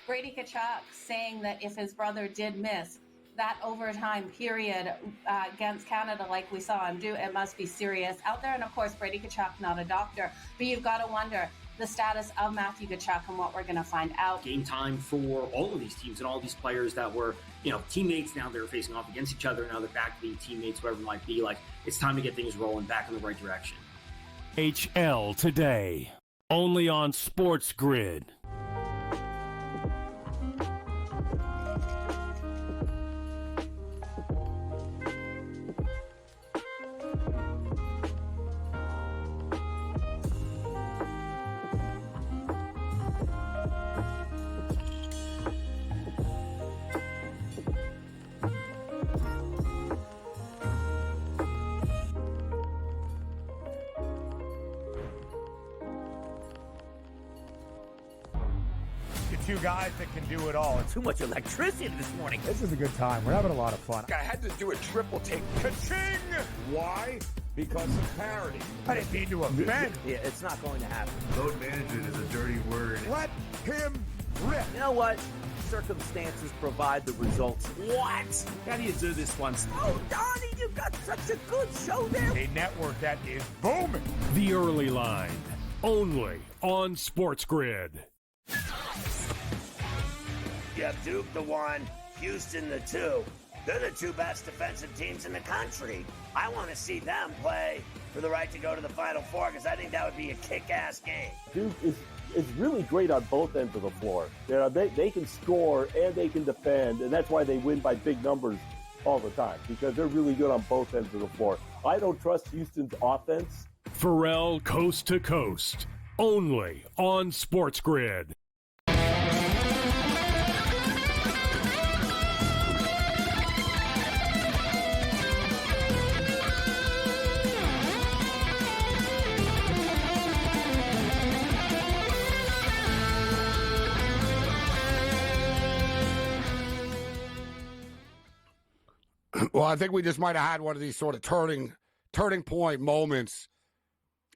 Brady Tkachuk saying that if his brother did miss that overtime period against Canada like we saw him do, it must be serious out there. And of course, Brady Tkachuk, not a doctor, but you've got to wonder the status of Matthew Tkachuk and what we're going to find out. Game time for all of these teams and all these players that were, teammates. Now they're facing off against each other. Now they're back to being teammates, whoever it might be. Like, it's time to get things rolling back in the right direction. HL today, only on SportsGrid. Two guys that can do it all. Too much electricity this morning. This is a good time. We're having a lot of fun. I had to do a triple take. Ka-ching! Why? Because of parity. I didn't mean to offend. Yeah, it's not going to happen. Load management is a dirty word. Let him rip. You know what? Circumstances provide the results. What? How do you do this one? Oh, Donnie, you've got such a good show there. A network that is booming. The Early Line, only on SportsGrid. You have Duke the 1, Houston the 2. They're the two best defensive teams in the country. I want to see them play for the right to go to the Final Four because I think that would be a kick-ass game. Duke is really great on both ends of the floor. They can score and they can defend, and that's why they win by big numbers all the time, because they're really good on both ends of the floor. I don't trust Houston's offense. Pharrell Coast to Coast, only on SportsGrid. Well, I think we just might have had one of these sort of turning point moments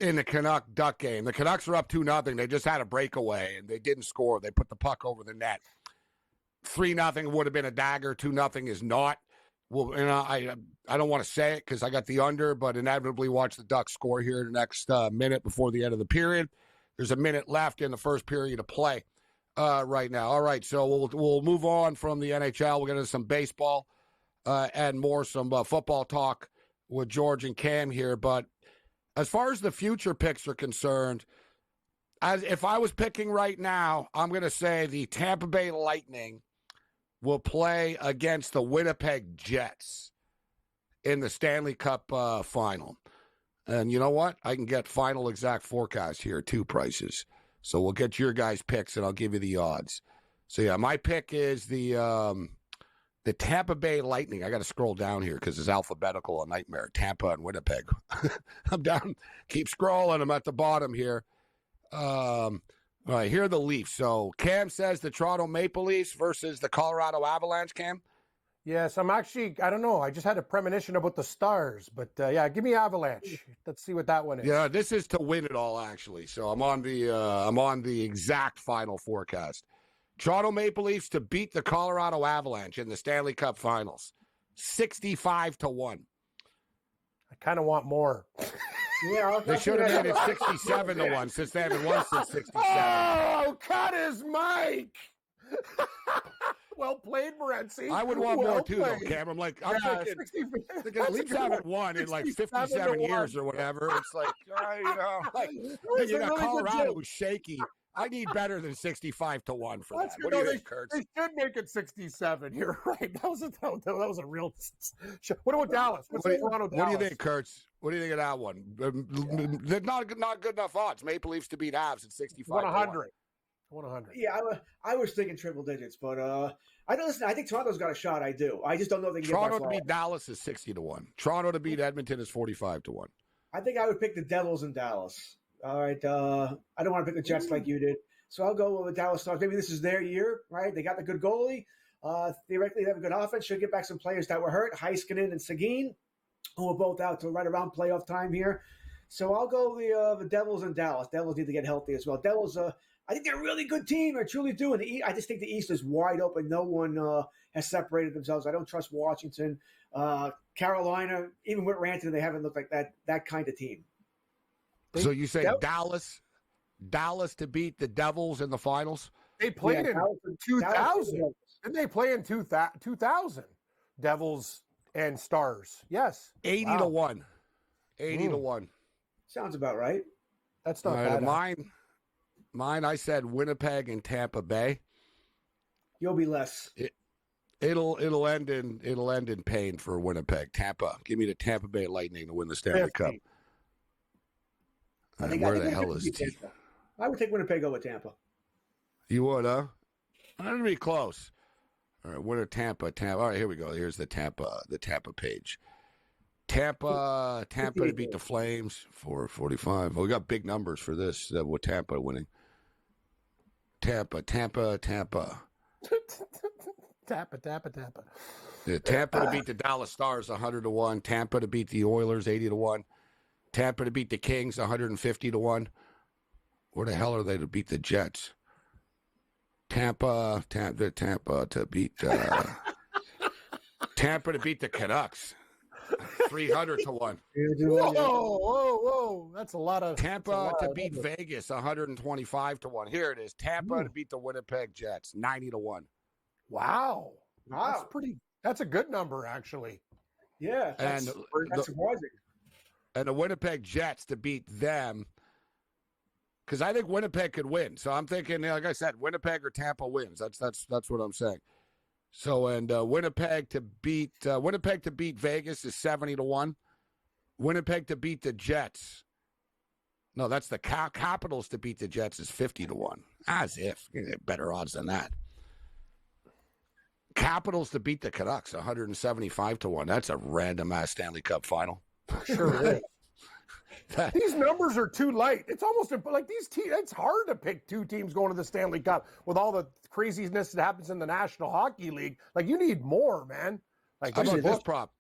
in the Canuck-Duck game. The Canucks are up 2-0. They just had a breakaway, and they didn't score. They put the puck over the net. 3-0 would have been a dagger. 2-0 is not. Well, I don't want to say it because I got the under, but inevitably watch the Ducks score here in the next minute before the end of the period. There's a minute left in the first period of play right now. All right, so we'll move on from the NHL. We'll get into some baseball. And some football talk with George and Cam here. But as far as the future picks are concerned, if I was picking right now, I'm going to say the Tampa Bay Lightning will play against the Winnipeg Jets in the Stanley Cup final. And you know what? I can get final exact forecast here, too, prices. So we'll get your guys' picks, and I'll give you the odds. So, yeah, my pick is the Tampa Bay Lightning. I got to scroll down here because it's alphabetical, a nightmare. Tampa and Winnipeg. I'm down. Keep scrolling. I'm at the bottom here. All right, here are the Leafs. So Cam says the Toronto Maple Leafs versus the Colorado Avalanche, Cam? Yes, I don't know. I just had a premonition about the Stars, but yeah, give me Avalanche. Let's see what that one is. Yeah, this is to win it all, actually. So I'm on the exact final forecast. Toronto Maple Leafs to beat the Colorado Avalanche in the Stanley Cup Finals, 65-1. I kind of want more. Yeah, they should have made it 67-1 since they haven't won since 67. Oh, cut his mic. Well played, Morency. I would want more too, though, Cam. I'm thinking the Leafs haven't won in like 57 years or whatever. It's like, you got Colorado who's shaky. I need better than 65-1 for that. What do you think, Kurtz? They should make it 67. You're right. That was a real. What about Dallas? What do you think, Kurtz? What do you think of that one? They're not good enough odds. Maple Leafs to beat Avs at 65. 100. 100. Yeah, I was thinking triple digits, but I don't listen. I think Toronto's got a shot. I do. I just don't know if they can Toronto get to beat Dallas is 60-1. Toronto to beat Edmonton is 45-1. I think I would pick the Devils in Dallas. All right. I don't want to pick the Jets like you did, so I'll go with the Dallas Stars. Maybe this is their year, right? They got the good goalie. Theoretically, they have a good offense. Should get back some players that were hurt, Heiskanen and Seguin, who are both out to right around playoff time here. So I'll go the Devils in Dallas. Devils need to get healthy as well. Devils, I think they're a really good team. I truly do. And I just think the East is wide open. No one has separated themselves. I don't trust Washington. Carolina, even with Rantanen, they haven't looked like that kind of team. So you say Dallas to beat the Devils in the finals? They played in 2000. Didn't they play in 2000? Devils and Stars. Yes. 80-1. 80-1. Sounds about right. That's not bad. Mine, I said Winnipeg and Tampa Bay. You'll be less. It'll end in pain for Winnipeg. Tampa. Give me the Tampa Bay Lightning to win the Stanley Cup. Where the hell is Tampa? I would take Winnipeg over Tampa. You would, huh? That'd be close. All right, winner Tampa. All right, here we go. Here's the Tampa page. Tampa to beat the Flames for 45. Well, we got big numbers for this with Tampa winning. Tampa. Tampa. Yeah, Tampa to beat the Dallas Stars 100-1. Tampa to beat the Oilers 80-1. Tampa to beat the Kings 150-1. Where the hell are they to beat the Jets? Tampa to beat Tampa to beat the Canucks 300-1. Whoa! That's a lot of Tampa to beat Vegas 125-1. Here it is. Tampa to beat the Winnipeg Jets 90-1. Wow. That's a good number, actually. Yeah, that's surprising. And the Winnipeg Jets to beat them, because I think Winnipeg could win. So I'm thinking, like I said, Winnipeg or Tampa wins. That's what I'm saying. So Winnipeg to beat Vegas is 70-1. Winnipeg to beat the Jets. No, that's the Capitals to beat the Jets is 50-1. As if you get better odds than that. Capitals to beat the Canucks 175-1. That's a random ass Stanley Cup final. Sure is. These numbers are too light. It's almost like these teams. It's hard to pick two teams going to the Stanley Cup with all the craziness that happens in the National Hockey League. Like, you need more, man. Like, how about this prop?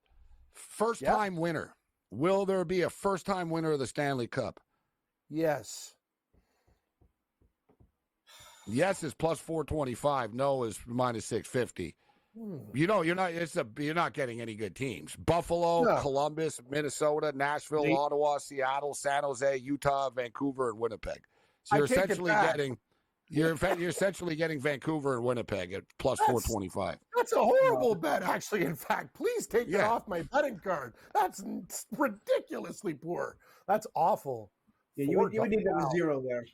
First-time winner. Will there be a first-time winner of the Stanley Cup? Yes. Yes is plus 425. No is minus 650. You know, you're not getting any good teams. Buffalo, Columbus, Minnesota, Nashville, Ottawa, Seattle, San Jose, Utah, Vancouver, and Winnipeg. So you're essentially getting Vancouver and Winnipeg at plus 425. That's a horrible bet, actually. In fact, please take it off my betting card. That's ridiculously poor. That's awful. Yeah, you would need a zero there.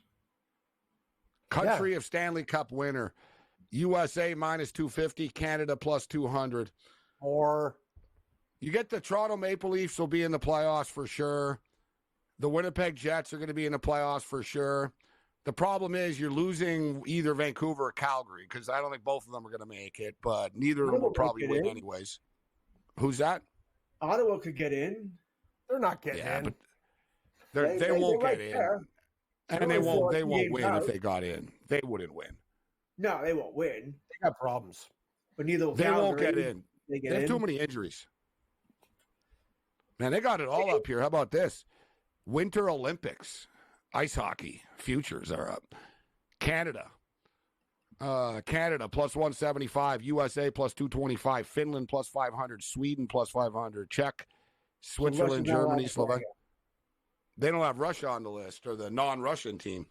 Country of Stanley Cup winner. USA minus 250, Canada plus 200. Or you get the Toronto Maple Leafs will be in the playoffs for sure. The Winnipeg Jets are going to be in the playoffs for sure. The problem is you're losing either Vancouver or Calgary because I don't think both of them are going to make it, but neither of them will probably win anyways. Who's that? Ottawa could get in. They're not getting in. But they won't get in. There. And they won't win if they got in. They wouldn't win. No, they won't win. They got problems. But neither will They Calgary. won't get in. They have too many injuries. Man, they got it all up here. How about this? Winter Olympics. Ice hockey futures are up. Canada plus 175. USA plus 225. Finland plus 500. Sweden plus 500. Czech, Switzerland, Germany, Slovakia. They don't have Russia on the list or the non-Russian team.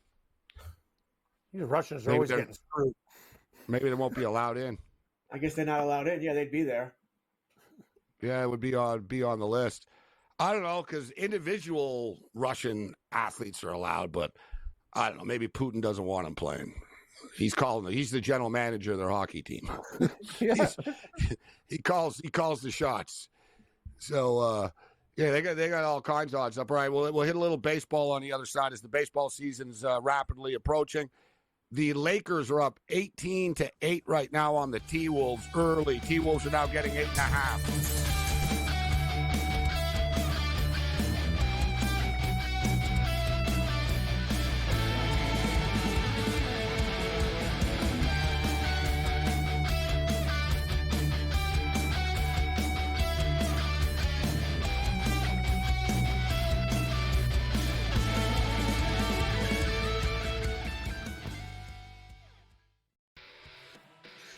The Russians are always getting screwed. Maybe they won't be allowed in. I guess they're not allowed in. Yeah, they'd be there. Yeah, it would be on the list. I don't know, because individual Russian athletes are allowed, but I don't know. Maybe Putin doesn't want them playing. He's the general manager of their hockey team. He calls the shots. So yeah, they got all kinds of odds up. All right, we'll hit a little baseball on the other side as the baseball season's rapidly approaching. The Lakers are up 18-8 right now on the T-Wolves early. T-Wolves are now getting 8.5.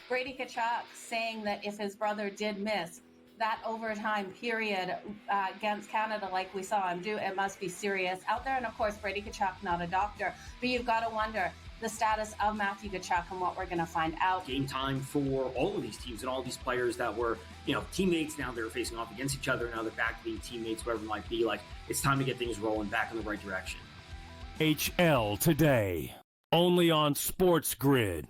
Brady Tkachuk saying that if his brother did miss that overtime period against Canada like we saw him do, it must be serious out there. And of course, Brady Tkachuk, not a doctor, but you've got to wonder the status of Matthew Tkachuk and what we're going to find out. Game time for all of these teams and all these players that were, teammates. Now they're facing off against each other. Now they're back to being teammates, whatever it might be. Like, it's time to get things rolling back in the right direction. HL today, only on SportsGrid.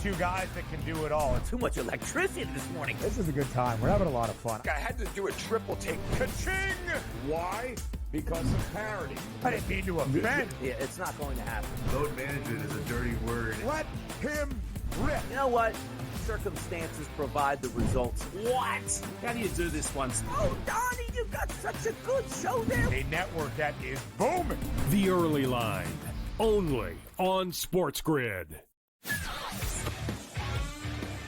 Two guys that can do it all. Too much electricity this morning. This is a good time. We're having a lot of fun. I had to do a triple take. Ka-ching! Why? Because of parity. I didn't mean to offend. Yeah, it's not going to happen. Load management is a dirty word. Let him rip. You know what? Circumstances provide the results. What? How do you do this once? Oh, Donnie, you've got such a good show there. A network that is booming. The Early Line, only on SportsGrid.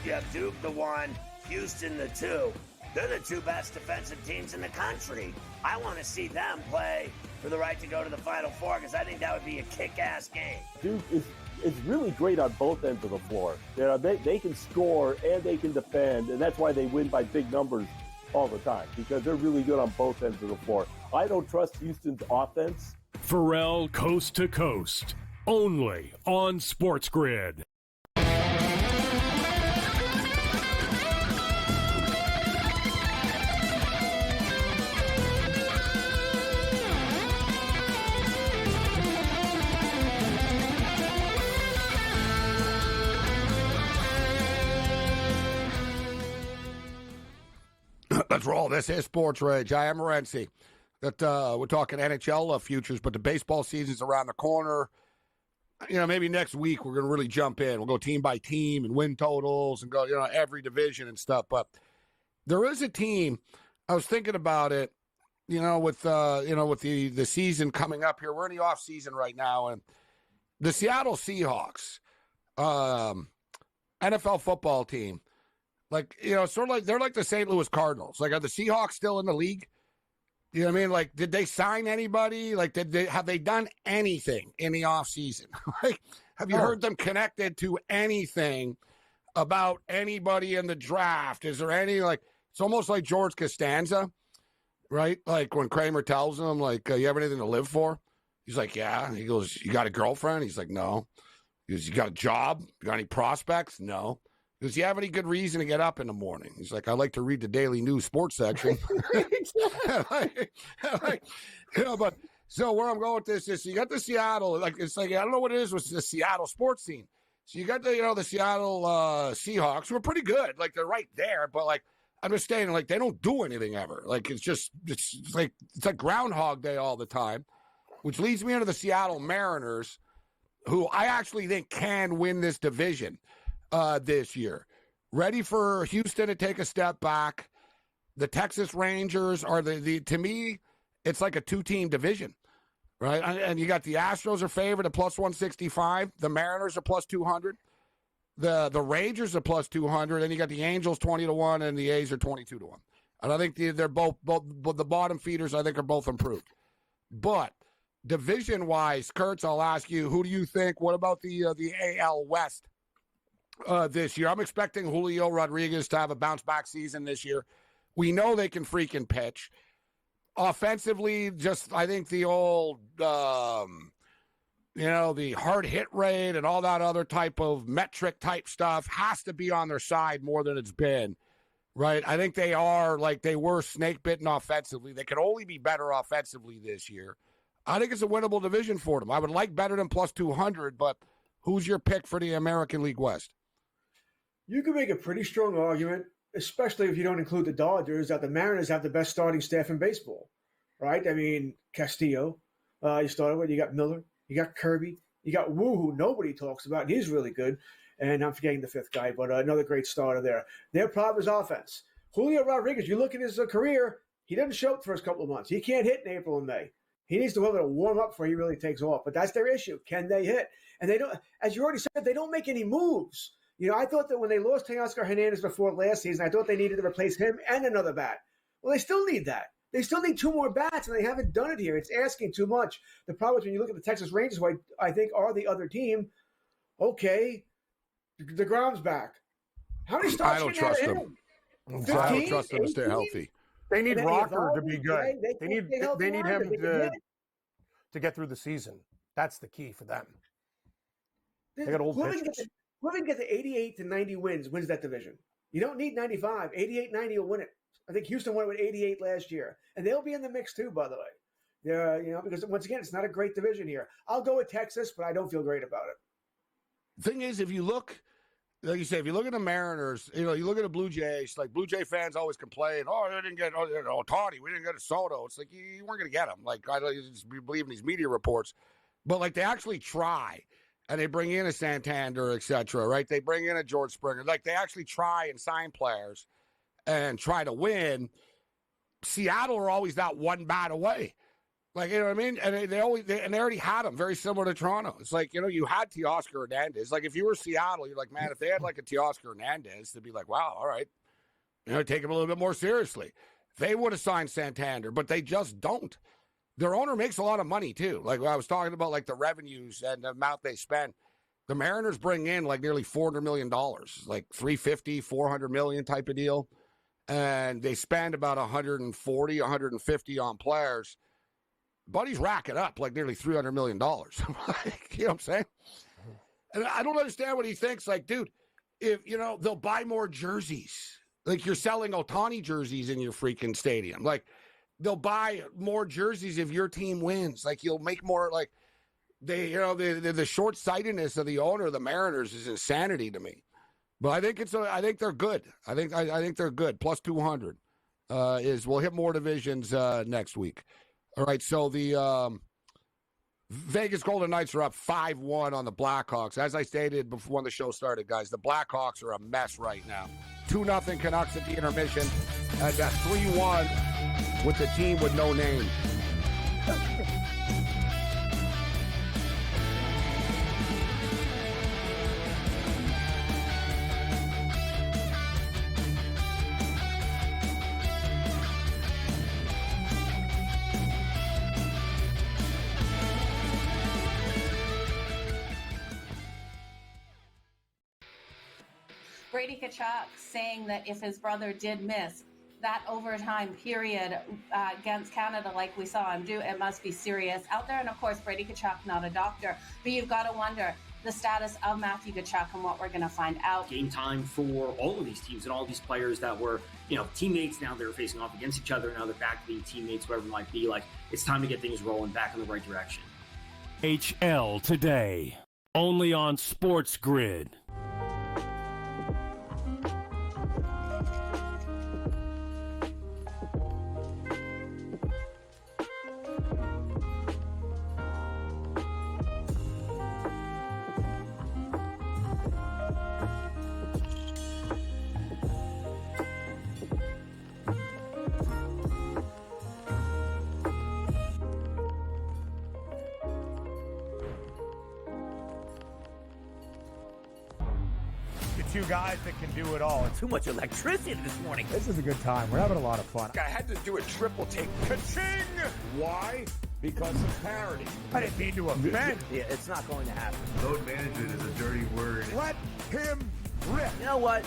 You have Duke the 1, Houston the 2. They're the two best defensive teams in the country. I want to see them play for the right to go to the Final Four because I think that would be a kick-ass game. Duke is really great on both ends of the floor. They can score and they can defend, and that's why they win by big numbers all the time, because they're really good on both ends of the floor. I don't trust Houston's offense. Pharrell Coast to Coast, only on SportsGrid. Let's roll. This is SportsRage. I am Morency. We're talking NHL futures, but the baseball season's around the corner. Maybe next week we're going to really jump in. We'll go team by team and win totals and go, every division and stuff. But there is a team. I was thinking about it, with the season coming up here. We're in the off season right now, and the Seattle Seahawks, NFL football team. Sort of like they're like the St. Louis Cardinals. Like, are the Seahawks still in the league? You know what I mean? Like, did they sign anybody? Like, have they done anything in the offseason? Have you heard them connected to anything about anybody in the draft? Is there any, like, it's almost like George Costanza, right? Like when Kramer tells him, like, you have anything to live for? He's like, yeah. He goes, you got a girlfriend? He's like, no. He goes, you got a job? You got any prospects? No. He goes, you have any good reason to get up in the morning? He's like, I like to read the Daily News sports section. But so where I'm going with this is, you got the Seattle, like, it's like, I don't know what it is with the Seattle sports scene. So you got the Seattle Seahawks, who are pretty good. Like, they're right there, but, like, I'm just saying, like, they don't do anything ever. Like, it's like Groundhog Day all the time, which leads me into the Seattle Mariners, who I actually think can win this division this year. Ready for Houston to take a step back. The Texas Rangers are to me, it's like a two-team division, right? And you got the Astros are favored at plus 165. The Mariners are plus 200. The Rangers are plus 200, and you got the Angels 20-1, and the A's are 22-1. And I think they're both the bottom feeders, I think, are both improved. But division-wise, Kurtz, I'll ask you, who do you think? What about the AL West this year? I'm expecting Julio Rodriguez to have a bounce-back season this year. We know they can freaking pitch. Offensively, just I think the old, the hard hit rate and all that other type of metric type stuff has to be on their side more than it's been, right? I think they are like they were snake bitten offensively. They could only be better offensively this year. I think it's a winnable division for them. I would like better than plus 200, but who's your pick for the American League West? You can make a pretty strong argument, especially if you don't include the Dodgers, that the Mariners have the best starting staff in baseball, right? I mean, Castillo, you started with, you got Miller, you got Kirby, you got Wu, who nobody talks about, and he's really good. And I'm forgetting the fifth guy, but another great starter there. Their problem is offense. Julio Rodriguez, you look at his career, he doesn't show up the first couple of months. He can't hit in April and May. He needs to be able to warm up before he really takes off. But that's their issue. Can they hit? And they don't, as you already said, they don't make any moves. I thought that when they lost Teoscar Hernandez before last season, I thought they needed to replace him and another bat. Well, they still need that. They still need two more bats, and they haven't done it here. It's asking too much. The problem is when you look at the Texas Rangers, who I think are the other team, okay, DeGrom's back. How many starts? I don't trust him. I don't trust him to stay healthy. They need Rocker to be good. They need him to get through the season. That's the key for them. They got old pitchers. Whoever can get to 88 to 90 wins that division. You don't need 95. 88, 90 will win it. I think Houston won it with 88 last year. And they'll be in the mix too, by the way. Because once again, it's not a great division here. I'll go with Texas, but I don't feel great about it. Thing is, if you look, like you say, if you look at the Mariners, you look at the Blue Jays, like Blue Jay fans always complain, they didn't get Ohtani, we didn't get a Soto. It's like, you weren't going to get him. Like, I don't just believe in these media reports. But, like, they actually try. And they bring in a Santander, et cetera, right? They bring in a George Springer. Like, they actually try and sign players and try to win. Seattle are always that one bat away. Like, you know what I mean? And they already had them, very similar to Toronto. It's like, you had Teoscar Hernandez. Like, if you were Seattle, you're like, man, if they had, like, a Teoscar Hernandez, they'd be like, wow, all right. Take him a little bit more seriously. They would have signed Santander, but they just don't. Their owner makes a lot of money, too. Like, I was talking about, like, the revenues and the amount they spend. The Mariners bring in, like, nearly $400 million, like $350, $400 million type of deal. And they spend about $140, $150 on players. Buddy's racking up, like, nearly $300 million. Like, you know what I'm saying? And I don't understand what he thinks. Like, dude, if, they'll buy more jerseys. Like, you're selling Ohtani jerseys in your freaking stadium. Like, they'll buy more jerseys if your team wins. Like, you'll make more, like, the short-sightedness of the owner of the Mariners is insanity to me. But I think they're good. I think they're good. Plus 200 we'll hit more divisions next week. All right, so the Vegas Golden Knights are up 5-1 on the Blackhawks. As I stated before when the show started, guys, the Blackhawks are a mess right now. 2-0 Canucks at the intermission. And 3-1 with the team with no name. Brady Kachuk saying that if his brother did miss that overtime period against Canada like we saw him do, it must be serious out there. And of course, Brady Kachuk, not a doctor, but you've got to wonder the status of Matthew Kachuk and what we're going to find out. Game time for all of these teams and all these players that were, teammates. Now they're facing off against each other. Now they're back to being teammates, whatever it might be. Like, it's time to get things rolling back in the right direction. HL today, only on SportsGrid. Two guys that can do it all. Too much electricity this morning. This is a good time. We're having a lot of fun. I had to do a triple take. Ka-ching! Why? Because of parity. I didn't mean to offend. Yeah, it's not going to happen. Load management is a dirty word. Let him rip. You know what?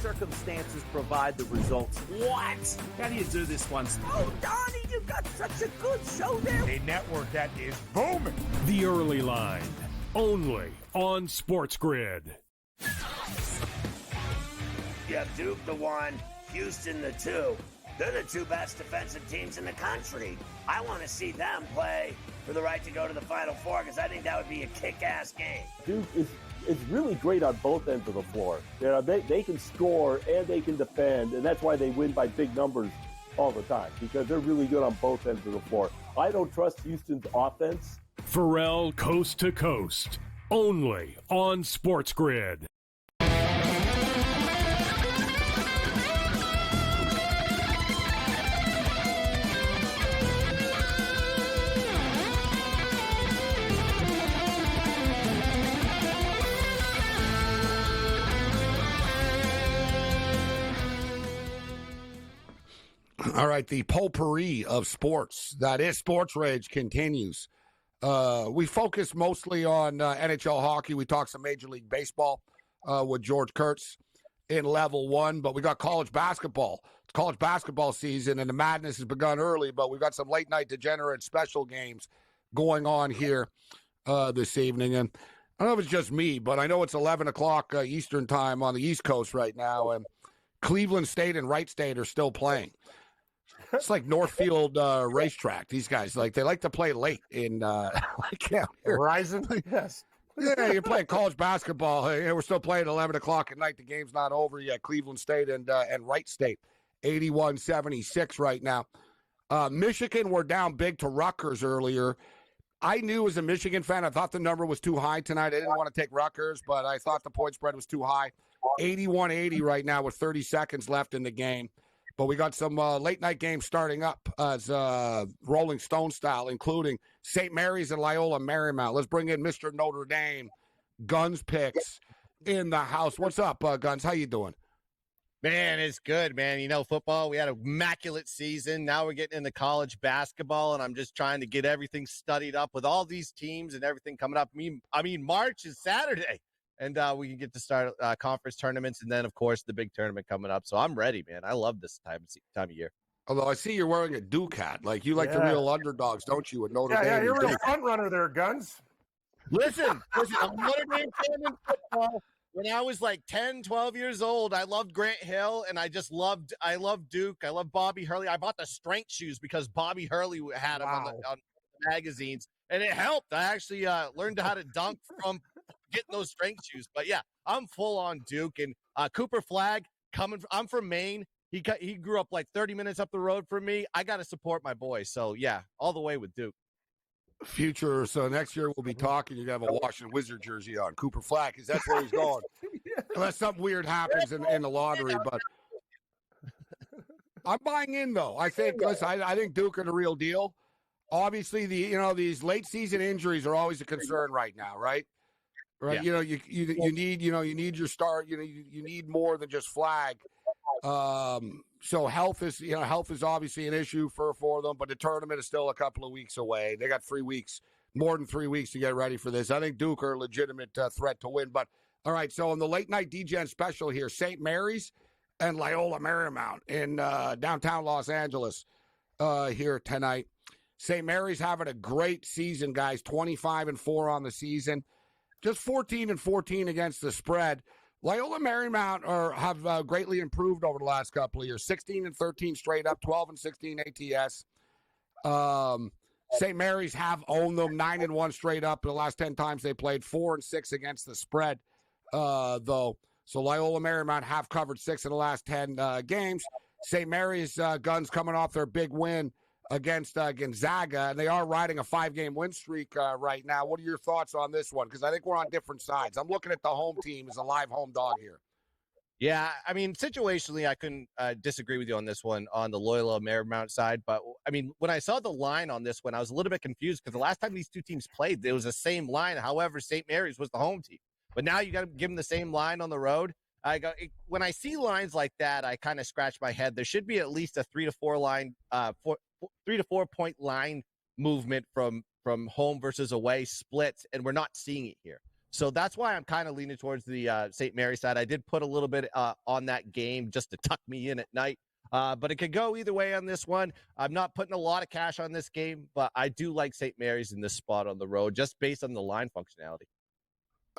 Circumstances provide the results. What? How do you do this once? Oh, Donnie, you got such a good show there. A network that is booming. The Early Line, only on SportsGrid. You have Duke the 1, Houston the 2. They're the two best defensive teams in the country. I want to see them play for the right to go to the Final Four because I think that would be a kick-ass game. Duke is really great on both ends of the floor. They can score and they can defend, and that's why they win by big numbers all the time, because they're really good on both ends of the floor. I don't trust Houston's offense. Pharrell Coast to Coast, only on SportsGrid. All right, the potpourri of sports, that is SportsRage, continues. We focus mostly on NHL hockey. We talk some Major League Baseball with George Kurtz in Level 1, but we got college basketball. It's college basketball season, and the madness has begun early, but we've got some late-night degenerate special games going on here this evening. And I don't know if it's just me, but I know it's 11 o'clock Eastern time on the East Coast right now, and Cleveland State and Wright State are still playing. It's like Northfield racetrack. These guys, they like to play late in Horizon. Yes. Yeah, you're playing college basketball. Hey, we're still playing at 11 o'clock at night. The game's not over yet. Cleveland State and Wright State, 81-76 right now. Michigan were down big to Rutgers earlier. I knew as a Michigan fan, I thought the number was too high tonight. I didn't want to take Rutgers, but I thought the point spread was too high. 81-80 right now with 30 seconds left in the game. But we got some late-night games starting up as Rolling Stone style, including St. Mary's and Loyola Marymount. Let's bring in Mr. Notre Dame, Guns Picks in the house. What's up, Guns? How you doing? Man, it's good, man. You know, football, we had an immaculate season. Now we're getting into college basketball, and I'm just trying to get everything studied up with all these teams and everything coming up. I mean, March is Saturday. And we can get to start conference tournaments, and then, of course, the big tournament coming up. So I'm ready, man. I love this time of year. Although I see you're wearing a Duke hat. Like, you like the real underdogs, don't you, with Notre Dame? Yeah, you're a real front runner there, Guns. Listen, I'm Notre Dame fan in football. When I was like 10, 12 years old, I loved Grant Hill, and I loved Duke. I love Bobby Hurley. I bought the strength shoes because Bobby Hurley had them on the magazines, and it helped. I actually learned how to dunk from getting those strength shoes. But yeah, I'm full on Duke. And Cooper Flagg I'm from Maine. He grew up like 30 minutes up the road from me. I got to support my boy. So yeah, all the way with Duke. Future. So next year we'll be talking. You have a Washington Wizard jersey on, Cooper Flagg, because that's where he's going. Unless something weird happens in the lottery. But I'm buying in though. I think I think Duke are the real deal. Obviously, these late season injuries are always a concern right now, right? Right, yeah. You need your start. You need more than just Flagg. So health is obviously an issue for them, but the tournament is still a couple of weeks away. They got 3 weeks, more than 3 weeks to get ready for this. I think Duke are a legitimate threat to win, but All right, so on the late night DGen special here, St. Mary's and Loyola Marymount in downtown Los Angeles here tonight. St. Mary's having a great season, guys. 25-4 on the season, just 14-14 against the spread. Loyola Marymount have greatly improved over the last couple of years. 16-13 straight up, 12-16 ATS. St. Mary's have owned them 9-1 straight up the last 10 times they played, 4-6 against the spread, though. So Loyola Marymount have covered 6 of the last 10 games. St. Mary's Guns coming off their big win against Gonzaga, and they are riding a 5-game win streak right now. What are your thoughts on this one? Because I think we're on different sides. I'm looking at the home team as a live home dog here. Yeah, I mean, situationally, I couldn't disagree with you on this one on the Loyola Marymount side. But, I mean, when I saw the line on this one, I was a little bit confused because the last time these two teams played, it was the same line. However, St. Mary's was the home team. But now you got to give them the same line on the road. When I see lines like that, I kind of scratch my head. There should be at least a 3 to 4 point line movement from home versus away splits, and we're not seeing it here. So that's why I'm kind of leaning towards the St. Mary side. I did put a little bit on that game just to tuck me in at night. But it could go either way on this one. I'm not putting a lot of cash on this game, but I do like St. Mary's in this spot on the road just based on the line functionality.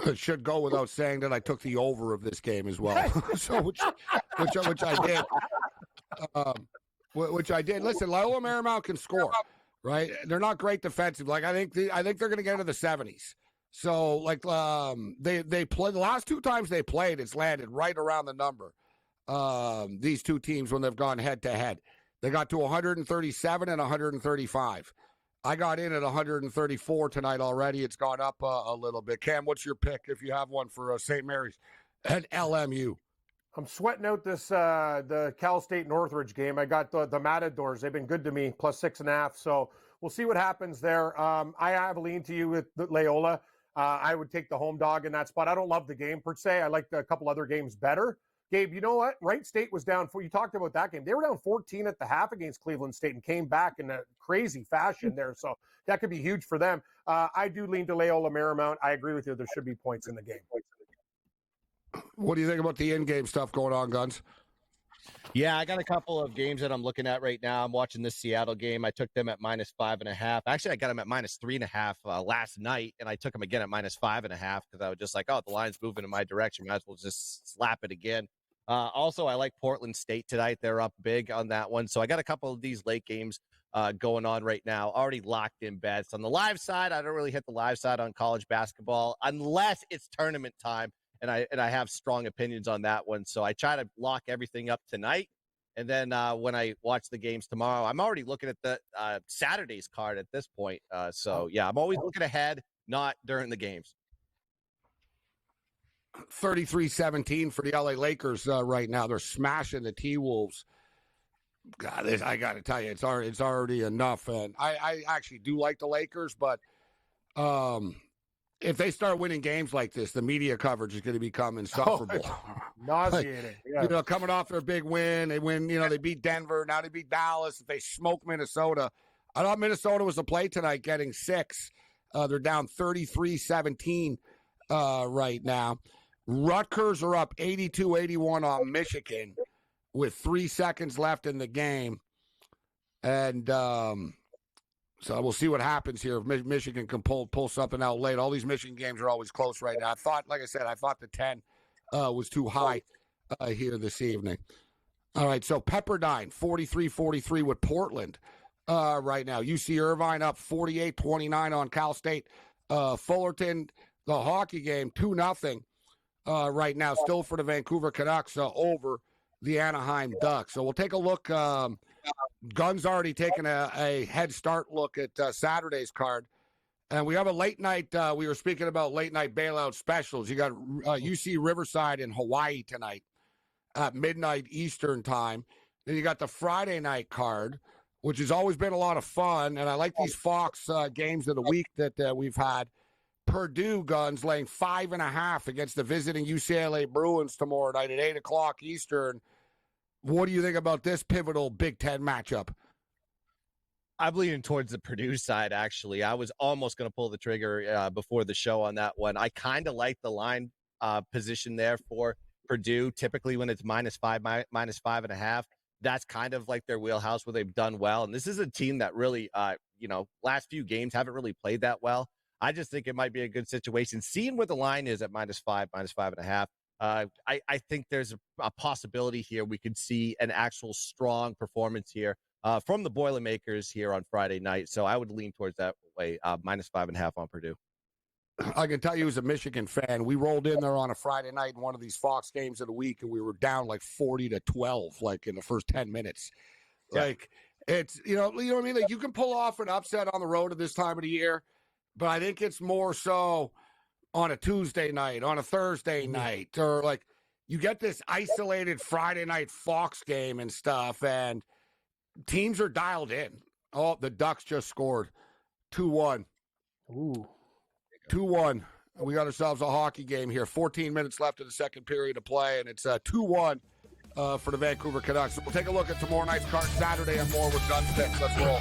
It should go without saying that I took the over of this game as well, so which I did. Which I did. Listen, Loyola Marymount can score, right? They're not great defensive. Like I think they're going to get into the 70s. So like they play the last 2 times they played, it's landed right around the number. These two teams when they've gone head to head, they got to 137 and 135. I got in at 134 tonight already. It's gone up a little bit. Cam, what's your pick if you have one for St. Mary's and LMU? I'm sweating out this the Cal State Northridge game. I got the Matadors. They've been good to me, plus 6.5. So we'll see what happens there. I have a lean to you with Loyola. I would take the home dog in that spot. I don't love the game per se. I like a couple other games better. Gabe, you know what? Wright State was down. You talked about that game. They were down 14 at the half against Cleveland State and came back in a crazy fashion there. So that could be huge for them. I do lean to Loyola Marymount. I agree with you. There should be points in the game. What do you think about the in-game stuff going on, Guns? Yeah, I got a couple of games that I'm looking at right now. I'm watching this Seattle game. I took them at -5.5. Actually, I got them at -3.5 last night, and I took them again at -5.5 because I was just like, oh, the line's moving in my direction. Might as well just slap it again. Also, I like Portland State tonight. They're up big on that one. So I got a couple of these late games going on right now, already locked in bets. On the live side, I don't really hit the live side on college basketball unless it's tournament time. And I have strong opinions on that one. So I try to lock everything up tonight. And then when I watch the games tomorrow, I'm already looking at the Saturday's card at this point. So, yeah, I'm always looking ahead, not during the games. 33-17 for the LA Lakers right now. They're smashing the T-Wolves. God, I got to tell you, it's already enough. And I actually do like the Lakers, but if they start winning games like this, the media coverage is going to become insufferable. Nauseating. Yeah. Coming off their big win, they win. They beat Denver. Now they beat Dallas. If they smoke Minnesota, I thought Minnesota was the play tonight, getting 6. They're down 33-17 right now. Rutgers are up 82-81 on Michigan with 3 seconds left in the game, and so we'll see what happens here if Michigan can pull something out late. All these Michigan games are always close right now. I thought the 10 was too high here this evening. All right, so Pepperdine, 43-43 with Portland right now. UC Irvine up 48-29 on Cal State. Fullerton, the hockey game, 2-0 right now, still for the Vancouver Canucks over the Anaheim Ducks. So we'll take a look. Guns already taken a head start look at Saturday's card. And we have a late night. We were speaking about late night bailout specials. You got UC Riverside in Hawaii tonight at midnight Eastern time. Then you got the Friday night card, which has always been a lot of fun. And I like these Fox games of the week that we've had. Purdue Guns laying 5.5 against the visiting UCLA Bruins tomorrow night at 8 o'clock Eastern. What do you think about this pivotal Big Ten matchup? I'm leaning towards the Purdue side, actually. I was almost going to pull the trigger before the show on that one. I kind of like the line position there for Purdue. Typically when it's -5, -5.5, that's kind of like their wheelhouse where they've done well. And this is a team that really, last few games haven't really played that well. I just think it might be a good situation. Seeing what the line is at -5, -5.5, I think there's a possibility here we could see an actual strong performance here from the Boilermakers here on Friday night. So I would lean towards that way, -5.5 on Purdue. I can tell you as a Michigan fan, we rolled in there on a Friday night in one of these Fox games of the week, and we were down like 40-12, like in the first 10 minutes. Yeah. Like it's, you know what I mean? Like you can pull off an upset on the road at this time of the year, but I think it's more so on a Tuesday night, on a Thursday night, or like you get this isolated Friday night Fox game and stuff, and teams are dialed in. Oh, the Ducks just scored 2-1. Ooh. 2-1. We got ourselves a hockey game here. 14 minutes left in the second period of play, and it's 2-1 for the Vancouver Canucks. So we'll take a look at tomorrow night's card Saturday and more with Gun Sticks. Let's roll.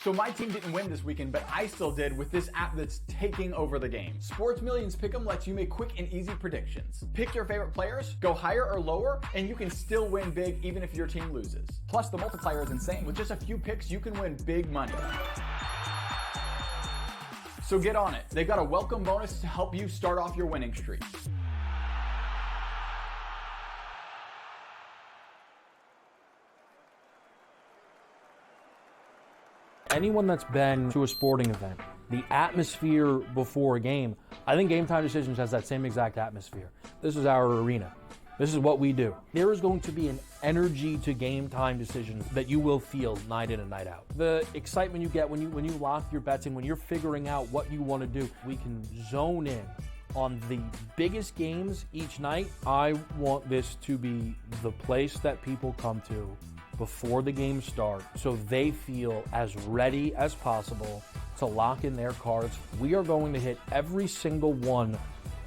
So my team didn't win this weekend, but I still did with this app that's taking over the game. Sports Millions Pick'em lets you make quick and easy predictions. Pick your favorite players, go higher or lower, and you can still win big even if your team loses. Plus, the multiplier is insane. With just a few picks, you can win big money. So get on it. They've got a welcome bonus to help you start off your winning streak. Anyone that's been to a sporting event, the atmosphere before a game, I think Game Time Decisions has that same exact atmosphere. This is our arena. This is what we do. There is going to be an energy to Game Time Decisions that you will feel night in and night out. The excitement you get when you lock your bets in, when you're figuring out what you want to do, we can zone in on the biggest games each night. I want this to be the place that people come to before the games start so they feel as ready as possible to lock in their cards. We are going to hit every single one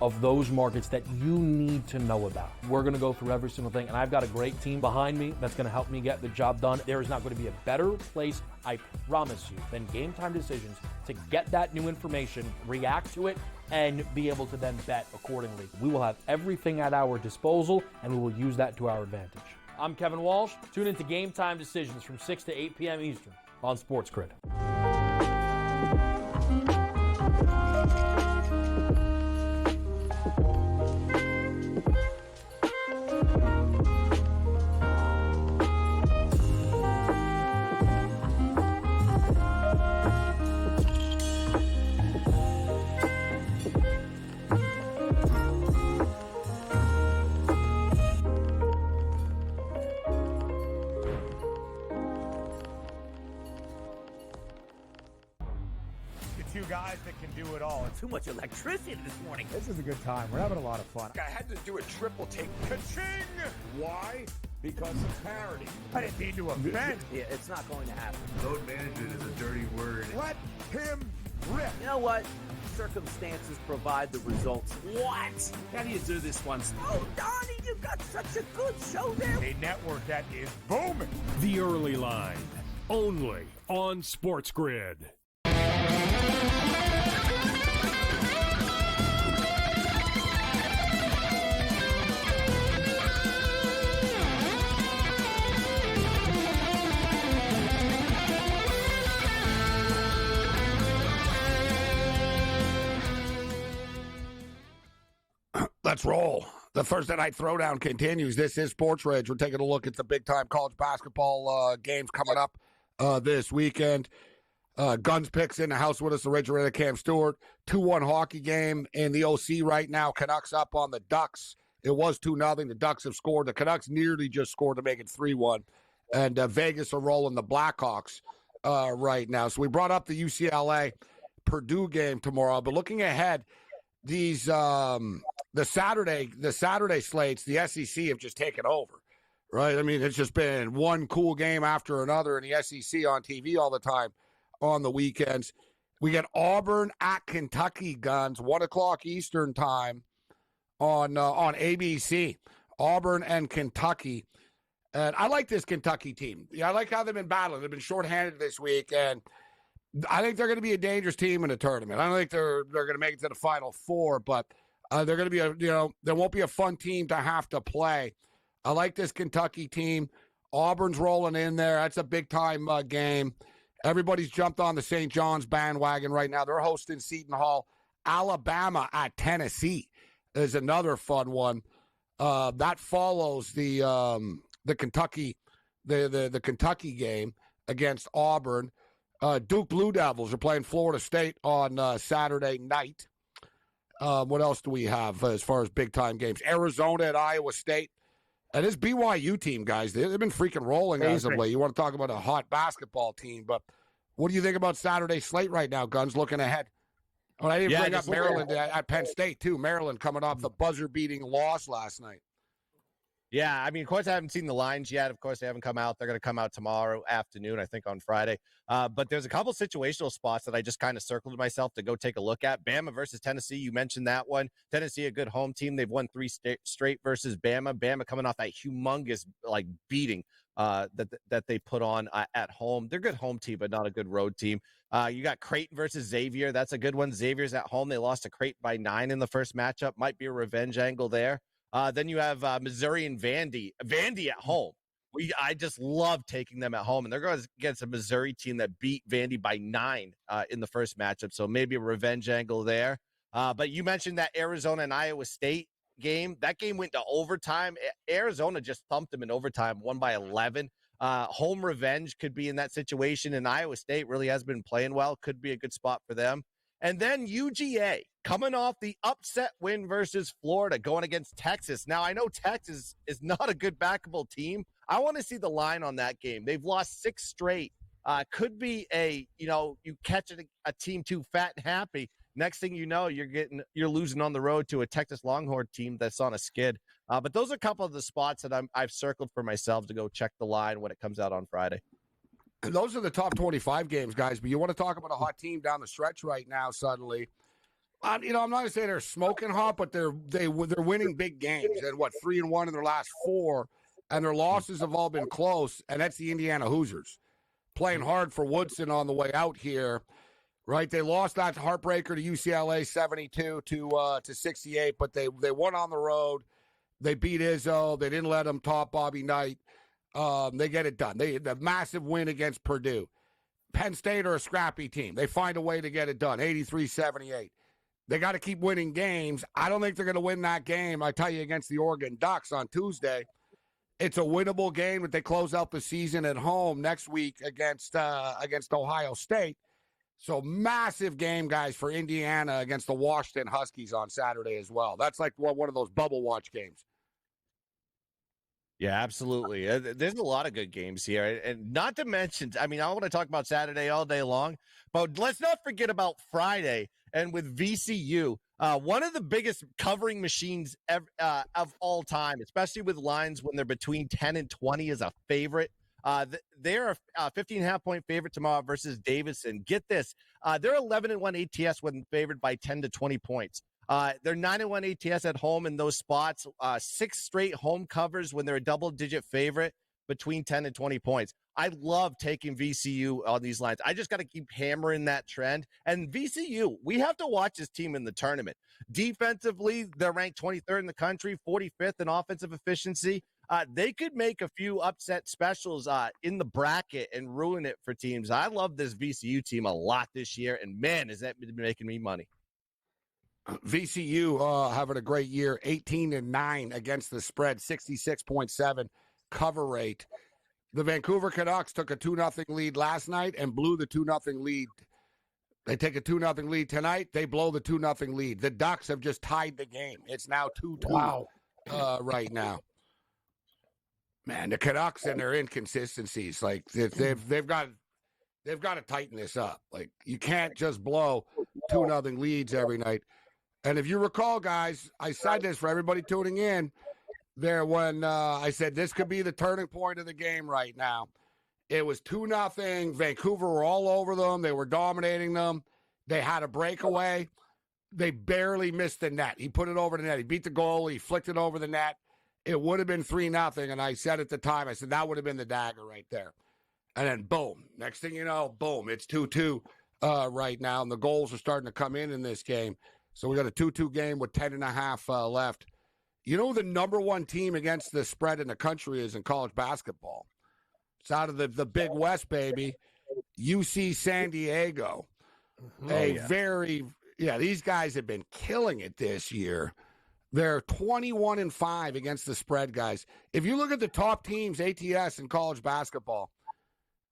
of those markets that you need to know about. We're going to go through every single thing, and I've got a great team behind me that's going to help me get the job done. There is not going to be a better place, I promise you, than Game Time Decisions to get that new information, react to it, and be able to then bet accordingly. We will have everything at our disposal, and we will use that to our advantage. I'm Kevin Walsh. Tune into Game Time Decisions from 6 to 8 p.m. Eastern on SportsGrid. Two guys that can do it all. Too much electricity this morning. This is a good time. We're having a lot of fun. I had to do a triple take. Ka-ching! Why? Because of parity. I didn't mean to offend. Yeah, it's not going to happen. Load management is a dirty word. Let him rip. You know what? Circumstances provide the results. What? How do you do this one? Oh, Donnie, you've got such a good show there. A network that is booming. The Early Line, only on SportsGrid. Let's roll. The Thursday night throwdown continues. This is SportsRage. We're taking a look at the big-time college basketball games coming up this weekend. Guns Picks in the house with us, the Refrigerator Cam Stewart. 2-1 hockey game in the OC right now. Canucks up on the Ducks. It was 2-0. The Ducks have scored. The Canucks nearly just scored to make it 3-1. And Vegas are rolling the Blackhawks right now. So we brought up the UCLA-Purdue game tomorrow. But looking ahead, these the Saturday slates, the SEC have just taken over right? I mean, it's just been one cool game after another in the SEC on TV all the time on the weekends. We get Auburn at Kentucky, Guns, 1 o'clock Eastern time on ABC. Auburn and Kentucky. And I like this Kentucky team. Yeah, I like how they've been battling. They've been shorthanded this week, and I think they're going to be a dangerous team in the tournament. I don't think they're going to make it to the Final Four, but they're going to be there won't be a fun team to have to play. I like this Kentucky team. Auburn's rolling in there. That's a big time game. Everybody's jumped on the St. John's bandwagon right now. They're hosting Seton Hall. Alabama at Tennessee is another fun one. That follows the Kentucky the Kentucky game against Auburn. Duke Blue Devils are playing Florida State on Saturday night. What else do we have as far as big time games? Arizona at Iowa State. And this BYU team, guys, they've been freaking rolling as of late. You want to talk about a hot basketball team, but what do you think about Saturday's slate right now, Guns, looking ahead? Oh, I didn't bring up Maryland at Penn State, too. Maryland coming off the buzzer-beating loss last night. Yeah, I mean, of course, I haven't seen the lines yet. Of course, they haven't come out. They're going to come out tomorrow afternoon, I think, on Friday. But there's a couple situational spots that I just kind of circled myself to go take a look at. Bama versus Tennessee, you mentioned that one. Tennessee, a good home team. They've won 3 straight versus Bama. Bama coming off that humongous, beating that they put on at home. They're a good home team, but not a good road team. You got Creighton versus Xavier. That's a good one. Xavier's at home. They lost to Creighton by 9 in the first matchup. Might be a revenge angle there. Then you have Missouri and Vandy. Vandy at home. I just love taking them at home, and they're going against a Missouri team that beat Vandy by 9 in the first matchup. So maybe a revenge angle there. But you mentioned that Arizona and Iowa State game. That game went to overtime. Arizona just thumped them in overtime, won by 11. Home revenge could be in that situation, and Iowa State really has been playing well. Could be a good spot for them. And then UGA coming off the upset win versus Florida, going against Texas. Now, I know Texas is not a good backable team. I want to see the line on that game. They've lost 6 straight. Could be you catch a team too fat and happy. Next thing you know, you're losing on the road to a Texas Longhorn team that's on a skid. But those are a couple of the spots that I've circled for myself to go check the line when it comes out on Friday. And those are the top 25 games, guys. But you want to talk about a hot team down the stretch right now suddenly. I'm not going to say they're smoking hot, but they're winning big games. And 3-1 in their last 4, and their losses have all been close. And that's the Indiana Hoosiers playing hard for Woodson on the way out here, right? They lost that heartbreaker to UCLA 72 to 68, but they won on the road. They beat Izzo. They didn't let them top Bobby Knight. They get it done. The massive win against Purdue. Penn State are a scrappy team. They find a way to get it done, 83-78. They got to keep winning games. I don't think they're going to win that game, I tell you, against the Oregon Ducks on Tuesday. It's a winnable game if they close out the season at home next week against Ohio State. So massive game, guys, for Indiana against the Washington Huskies on Saturday as well. That's like one of those bubble watch games. Yeah, absolutely. There's a lot of good games here. And not to mention, I want to talk about Saturday all day long, but let's not forget about Friday. And with VCU, one of the biggest covering machines of all time, especially with lines when they're between 10 and 20 is a favorite. They're a 15.5-point favorite tomorrow versus Davidson. Get this. They're 11-1 ATS when favored by 10 to 20 points. They're 9-1 ATS at home in those spots. 6 straight home covers when they're a double-digit favorite between 10 and 20 points. I love taking VCU on these lines. I just got to keep hammering that trend. And VCU, we have to watch this team in the tournament. Defensively, they're ranked 23rd in the country, 45th in offensive efficiency. They could make a few upset specials in the bracket and ruin it for teams. I love this VCU team a lot this year, and man, has that been making me money. VCU having a great year, 18-9 against the spread, 66.7 cover rate. The Vancouver Canucks took a 2-0 lead last night and blew the 2-0 lead. They take a 2-0 lead tonight. They blow the 2-0 lead. The Ducks have just tied the game. It's now 2-2 right now. Man, the Canucks and their inconsistencies, like they've got to tighten this up. Like you can't just blow 2-0 leads every night. And if you recall, guys, I said this for everybody tuning in. there when I said this could be the turning point of the game right now. It was 2-0. Vancouver were all over them. They were dominating them. They had a breakaway. They barely missed the net. He put it over the net. He beat the goal. He flicked it over the net. It would have been 3-0. And I said at the time, I said, that would have been the dagger right there. And then, boom. Next thing you know, boom, it's 2-2 right now. And the goals are starting to come in this game. So we got a 2-2 game with 10.5 left. You know who the number one team against the spread in the country is in college basketball? It's out of the Big West, baby. UC San Diego. These guys have been killing it this year. They're 21-5 against the spread, guys. If you look at the top teams, ATS in college basketball,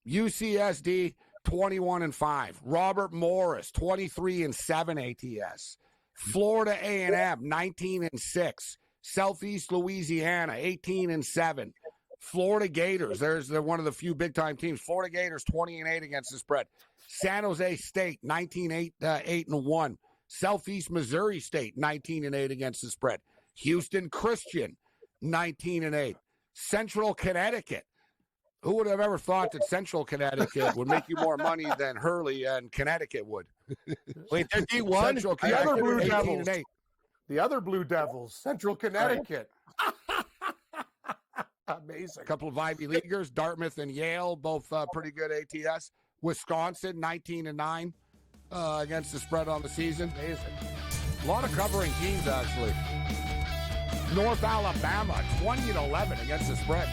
UCSD 21-5. Robert Morris 23-7 ATS. Florida A&M 19-6. Southeast Louisiana 18-7. Florida Gators, they're one of the few big-time teams. Florida Gators 20-8 against the spread. San Jose State 19-8-1. Southeast Missouri State 19-8 against the spread. Houston Christian 19-8. Central Connecticut. Who would have ever thought that Central Connecticut would make you more money than Hurley and Connecticut would? Wait, they're D1? Central The other Blue 18-8. Devils. The other Blue Devils, Central Connecticut. Amazing. A couple of Ivy Leaguers, Dartmouth and Yale, both pretty good ATS. Wisconsin, 19-9 against the spread on the season. Amazing. A lot of covering teams, actually. North Alabama, 20-11 against the spread.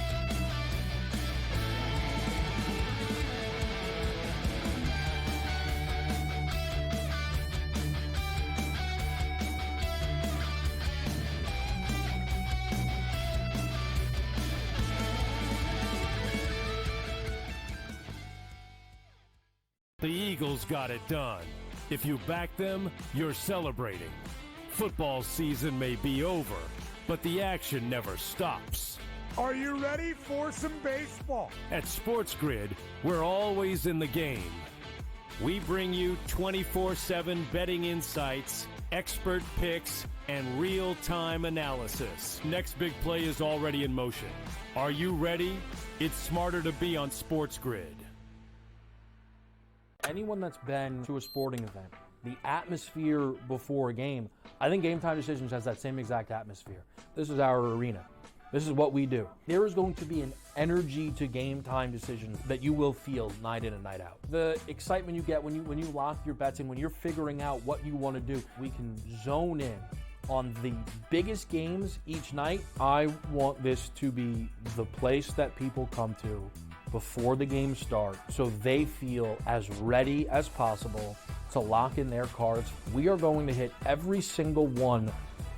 The Eagles got it done. If you back them, you're celebrating. Football season may be over, but the action never stops. Are you ready for some baseball? At SportsGrid, we're always in the game. We bring you 24/7 betting insights, expert picks, and real-time analysis. Next big play is already in motion. Are you ready? It's smarter to be on SportsGrid. Anyone that's been to a sporting event, the atmosphere before a game, I think Game Time Decisions has that same exact atmosphere. This is our arena. This is what we do. There is going to be an energy to Game Time Decisions that you will feel night in and night out. The excitement you get when you lock your bets in, when you're figuring out what you want to do, we can zone in on the biggest games each night. I want this to be the place that people come to before the games start so they feel as ready as possible to lock in their cards. We are going to hit every single one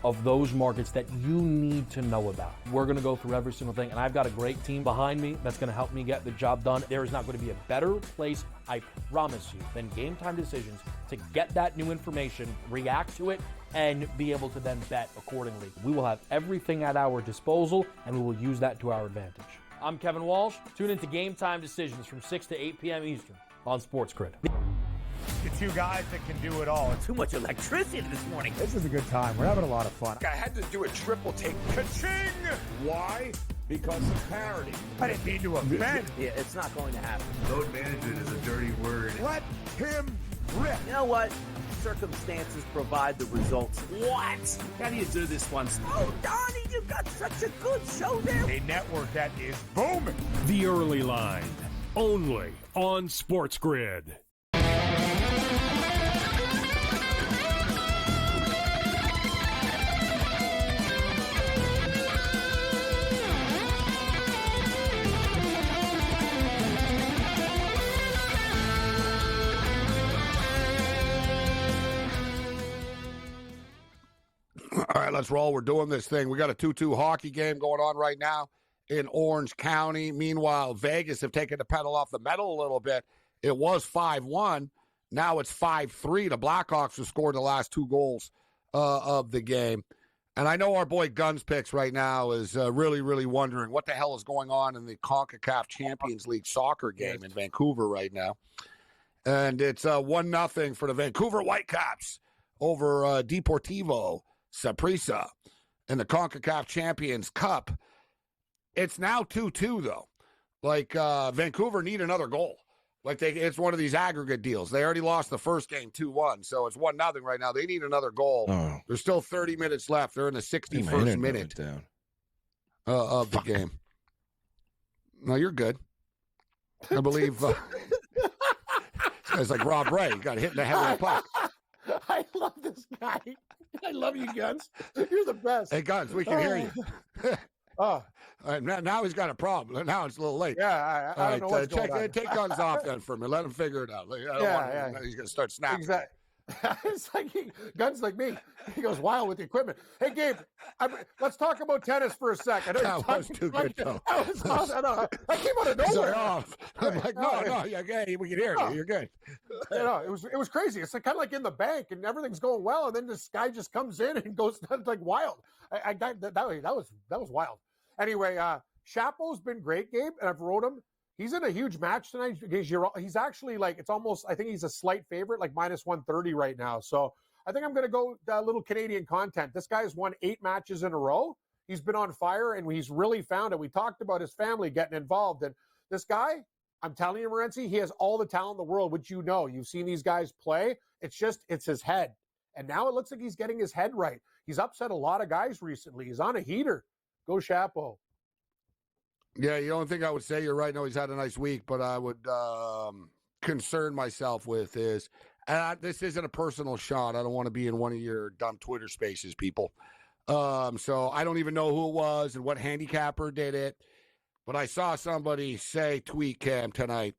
of those markets that you need to know about. We're going to go through every single thing, and I've got a great team behind me that's going to help me get the job done. There is not going to be a better place, I promise you, than Game Time Decisions to get that new information, react to it, and be able to then bet accordingly. We will have everything at our disposal, and we will use that to our advantage. I'm Kevin Walsh. Tune into Game Time Decisions from 6 to 8 p.m. Eastern on SportsGrid. The two guys that can do it all. Too much electricity this morning. This is a good time. We're having a lot of fun. I had to do a triple take. Ka-ching! Why? Because of parity. I didn't mean to offend. Yeah, it's not going to happen. Load management is a dirty word. Let him rip. You know what? Circumstances provide the results. What? How do you do this one? Oh, Donnie, you've got such a good show there. A network that is booming. The Early Line, only on SportsGrid. All right, let's roll. We're doing this thing. We got a 2-2 hockey game going on right now in Orange County. Meanwhile, Vegas have taken the pedal off the metal a little bit. It was 5-1. Now it's 5-3. The Blackhawks have scored the last 2 goals of the game. And I know our boy Guns Picks right now is really, really wondering what the hell is going on in the CONCACAF Champions League soccer game in Vancouver right now. And it's 1-0 for the Vancouver Whitecaps over Deportivo Saprissa. in the CONCACAF Champions Cup. It's now 2-2, though. Like, Vancouver need another goal. Like, it's one of these aggregate deals. They already lost the first game 2-1, so it's 1-0 right now. They need another goal. Oh. There's still 30 minutes left. They're in the 61st minute of the game. No, you're good. I believe it's like Rob Ray. Got hit in the head with a puck. I love this guy. I love you, Guns. You're the best. Hey, Guns, we can hear you. Oh. All right, now he's got a problem. Now it's a little late. Yeah, I don't know what's going on. Take Guns off then for me. Let him figure it out. He's going to start snapping. Exactly. It's like Guns like me. He goes wild with the equipment. Hey, Gabe, let's talk about tennis for a sec. I know that was too good, though. I came out of nowhere. Off. I'm like, no, you're good. We can hear you. You're good. You know, it was crazy. It's like, kind of like in the bank, and everything's going well, and then this guy just comes in and goes like wild. That was wild. Anyway, Chapeau's been great, Gabe, and I've wrote him. He's in a huge match tonight. He's actually like, it's almost, I think he's a slight favorite, like minus 130 right now. So I think I'm going to go a little Canadian content. This guy's won 8 matches in a row. He's been on fire, and he's really found it. We talked about his family getting involved. And this guy, I'm telling you, Morency, he has all the talent in the world, which you know. You've seen these guys play. It's his head. And now it looks like he's getting his head right. He's upset a lot of guys recently. He's on a heater. Go Chapeau. Yeah, the only thing I would say, you're right, no, he's had a nice week, but I would concern myself with is, and this isn't a personal shot. I don't want to be in one of your dumb Twitter spaces, people. So I don't even know who it was and what handicapper did it, but I saw somebody say, tweet Cam tonight,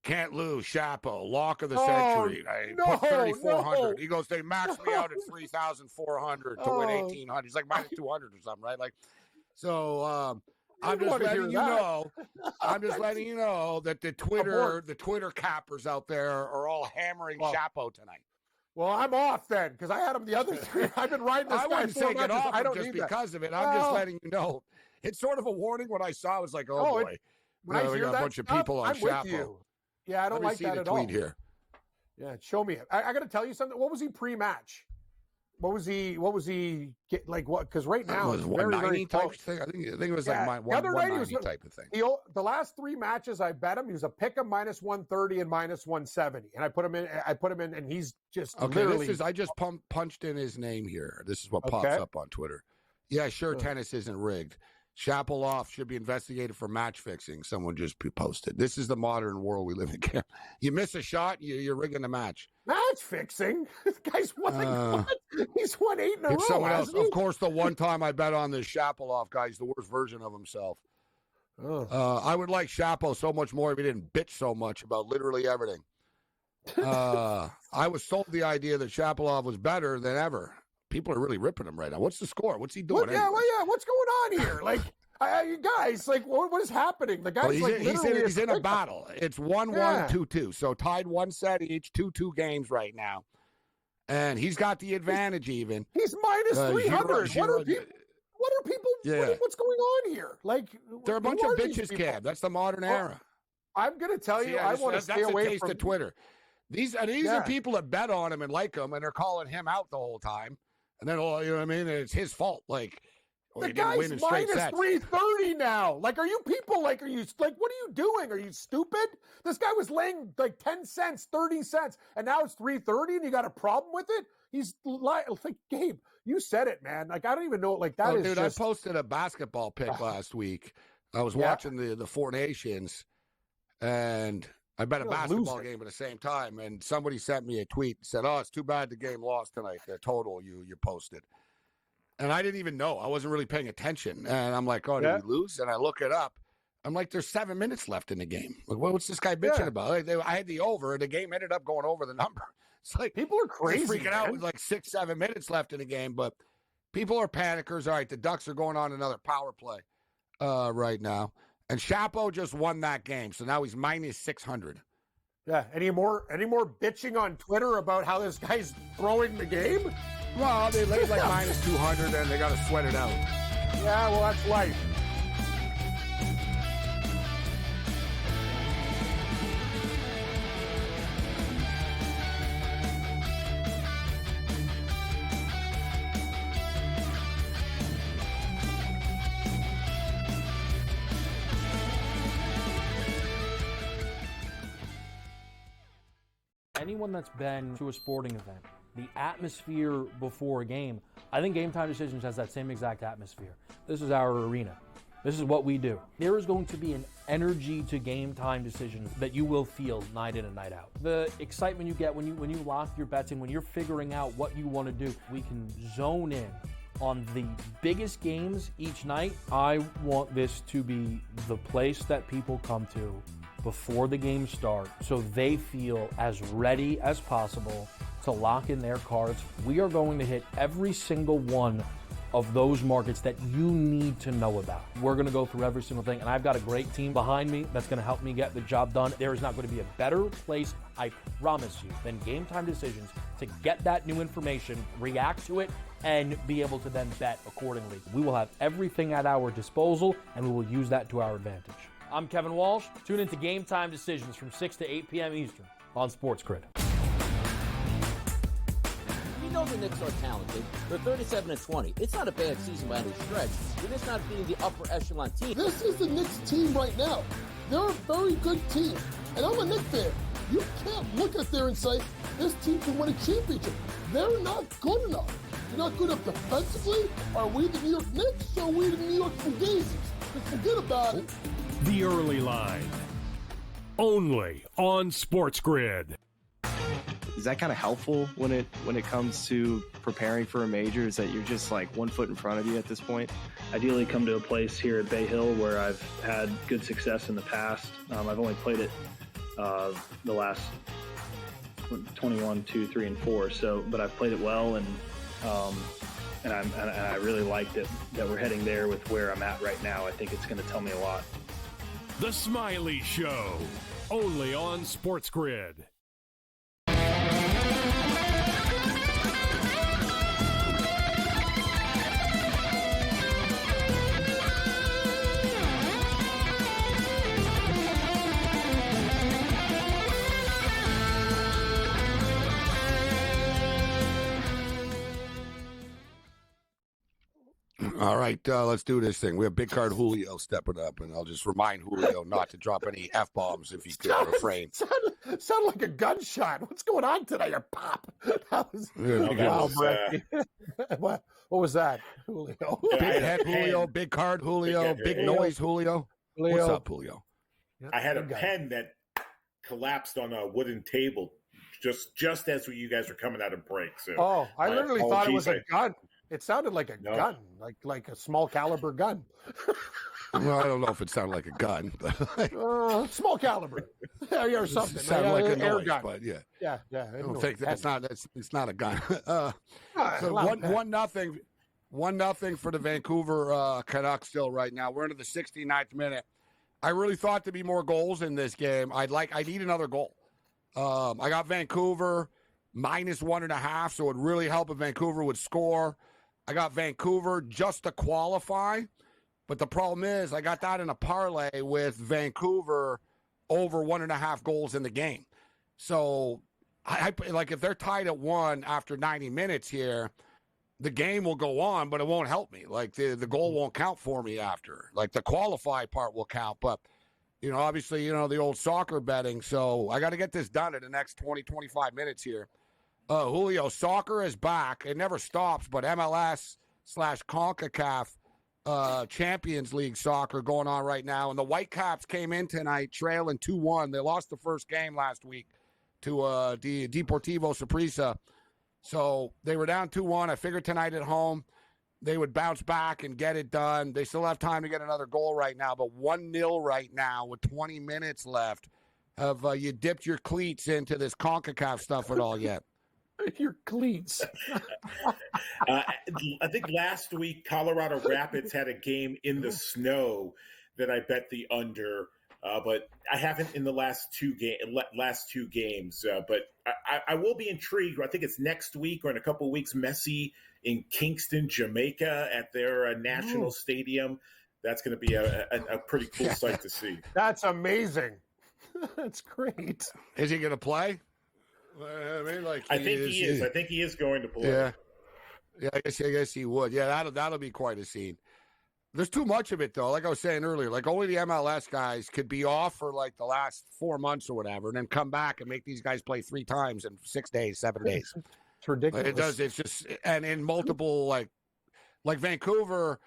can't lose, Chapeau, lock of the century. I put 3,400. No. He goes, they maxed me out at 3,400 to win 1,800. He's like minus 200 or something, right? Like, so I'm just letting you know. I'm just letting you know that the Twitter cappers out there are all hammering Chapeau tonight. Well, I'm off then because I had him the other 3. I've been riding this guy. I wouldn't take it off I don't just need because of it. I'm just letting you know. It's sort of a warning. What I saw was like, oh boy, when I we hear got that a bunch of stuff, people on I'm Chapeau. with you. Yeah, I don't like that at all. Let me see the tweet here. Yeah, show me it. I got to tell you something. What was he pre-match? What was he like? What? Because right now it was 190 type thing. I think it was like 190 type of thing. The last 3 matches I bet him, he was a pick him minus 130 and minus 170, and I put him in, and he's just literally. I just punched in his name here. This is what pops up on Twitter. Yeah, sure, tennis isn't rigged. Chapeau off should be investigated for match fixing. Someone just posted. This is the modern world we live in. You miss a shot, you're rigging the match. Match fixing? This guy's won what? He's won 8 in a row. Someone else. Of course, the one time I bet on this Chapeau off guy, he's the worst version of himself. I would like Chapeau so much more if he didn't bitch so much about literally everything. I was sold the idea that Chapeau was better than ever. People are really ripping him right now. What's the score? What's he doing? What's going on here? Like, you guys, like, what is happening? The guy's he's in a battle. It's 1-1, 2-2. So tied 1 set each, 2-2 games right now. And he's got the advantage even. He's minus 300. What are people? What's going on here? Like, they're a bunch of bitches, Cam. That's the modern era. I'm going to tell you, I want to stay away from Twitter. These are people that bet on him and like him, and they're calling him out the whole time. And then, you know what I mean? It's his fault. Like, the guy's minus 330 now. Like, are you people, like, what are you doing? Are you stupid? This guy was laying like 10 cents, 30 cents, and now it's 330 and you got a problem with it? He's like, Gabe, you said it, man. Like, I don't even know. Like, that is dude, just... I posted a basketball pick last week. I was watching the Four Nations, and I bet a basketball game at the same time, and somebody sent me a tweet and said, it's too bad the game lost tonight, the total you posted. And I didn't even know. I wasn't really paying attention. And I'm like, did we lose? And I look it up. I'm like, there's 7 minutes left in the game. Like, what's this guy bitching about? Like, I had the over, and the game ended up going over the number. It's like people are crazy, freaking out with like 6-7 minutes left in the game. But people are panickers. All right, the Ducks are going on another power play right now. And Chapeau just won that game, so now he's minus 600. Yeah. Any more bitching on Twitter about how this guy's throwing the game? Well, they laid like minus 200, and they got to sweat it out. Yeah, well, that's life. Anyone that's been to a sporting event, the atmosphere before a game, I think Game Time Decisions has that same exact atmosphere. This is our arena. This is what we do. There is going to be an energy to Game Time Decisions that you will feel night in and night out. The excitement you get when you lock your bets in, when you're figuring out what you want to do, we can zone in on the biggest games each night. I want this to be the place that people come to before the games start so they feel as ready as possible to lock in their cards. We are going to hit every single one of those markets that you need to know about. We're going to go through every single thing, and I've got a great team behind me that's going to help me get the job done. There is not going to be a better place, I promise you, than Game Time Decisions to get that new information, react to it, and be able to then bet accordingly. We will have everything at our disposal, and we will use that to our advantage. I'm Kevin Walsh. Tune into Game Time Decisions from 6 to 8 p.m. Eastern on SportsGrid. We know the Knicks are talented. They're 37-20. It's not a bad season by any stretch. They're just not being the upper echelon team. This is the Knicks team right now. They're a very good team. And I'm a Knicks fan. You can't look at there and say, this team can win a championship. They're not good enough. They're not good enough defensively. Are we the New York Knicks or are we the New York Fugazis? Just forget about it. The Early Line. Only on SportsGrid. Is that kind of helpful when it comes to preparing for a major? Is that you're just like 1 foot in front of you at this point? Ideally come to a place here at Bay Hill where I've had good success in the past. I've only played it the last 21, 2, 3, and 4. But I've played it well, and I really like that we're heading there with where I'm at right now. I think it's going to tell me a lot. The Smiley Show, only on SportsGrid. All right, let's do this thing. We have Big Card Julio stepping up, and I'll just remind Julio not to drop any F-bombs if he could refrain. Sound like a gunshot. What's going on today? Or pop? That was, what was that, Julio? Big head Julio, big card Julio, big noise Julio. What's up, Julio? I had a pen that collapsed on a wooden table just as you guys were coming out of break. So I literally thought it was a gun. It sounded like a gun, like a small caliber gun. Well, I don't know if it sounded like a gun, but small caliber, or something. It sounded like a air noise, gun. but yeah. Yeah. I don't think it's not a gun. So 1-0 for the Vancouver Canucks still right now. We're into the 69th minute. I really thought there'd be more goals in this game. I need another goal. I got Vancouver -1.5, so it would really help if Vancouver would score. I got Vancouver just to qualify, but the problem is I got that in a parlay with Vancouver over 1.5 goals in the game. So I like if they're tied at 1 after 90 minutes here, the game will go on, but it won't help me. Like the goal won't count for me after. Like the qualify part will count, but obviously, the old soccer betting. So I got to get this done in the next 20, 25 minutes here. Julio, soccer is back. It never stops, but MLS/CONCACAF Champions League soccer going on right now. And the Whitecaps came in tonight trailing 2-1. They lost the first game last week to Deportivo Saprissa. So they were down 2-1. I figured tonight at home they would bounce back and get it done. They still have time to get another goal right now, but 1-0 right now with 20 minutes left. Have you dipped your cleats into this CONCACAF stuff at all yet? Your cleats. I think last week Colorado Rapids had a game in the snow that I bet the under, but I haven't in the last two games. But I will be intrigued. I think it's next week or in a couple of weeks. Messi in Kingston, Jamaica, at their national stadium. That's going to be a pretty cool sight to see. That's amazing. That's great. Is he going to play? I think he is. I think he is going to play. Yeah, I guess he would. Yeah, that'll be quite a scene. There's too much of it, though. Like I was saying earlier, like only the MLS guys could be off for like the last 4 months or whatever, and then come back and make these guys play 3 times in 6 days, 7 days. It's ridiculous. It does. It's just, and in multiple, like Vancouver,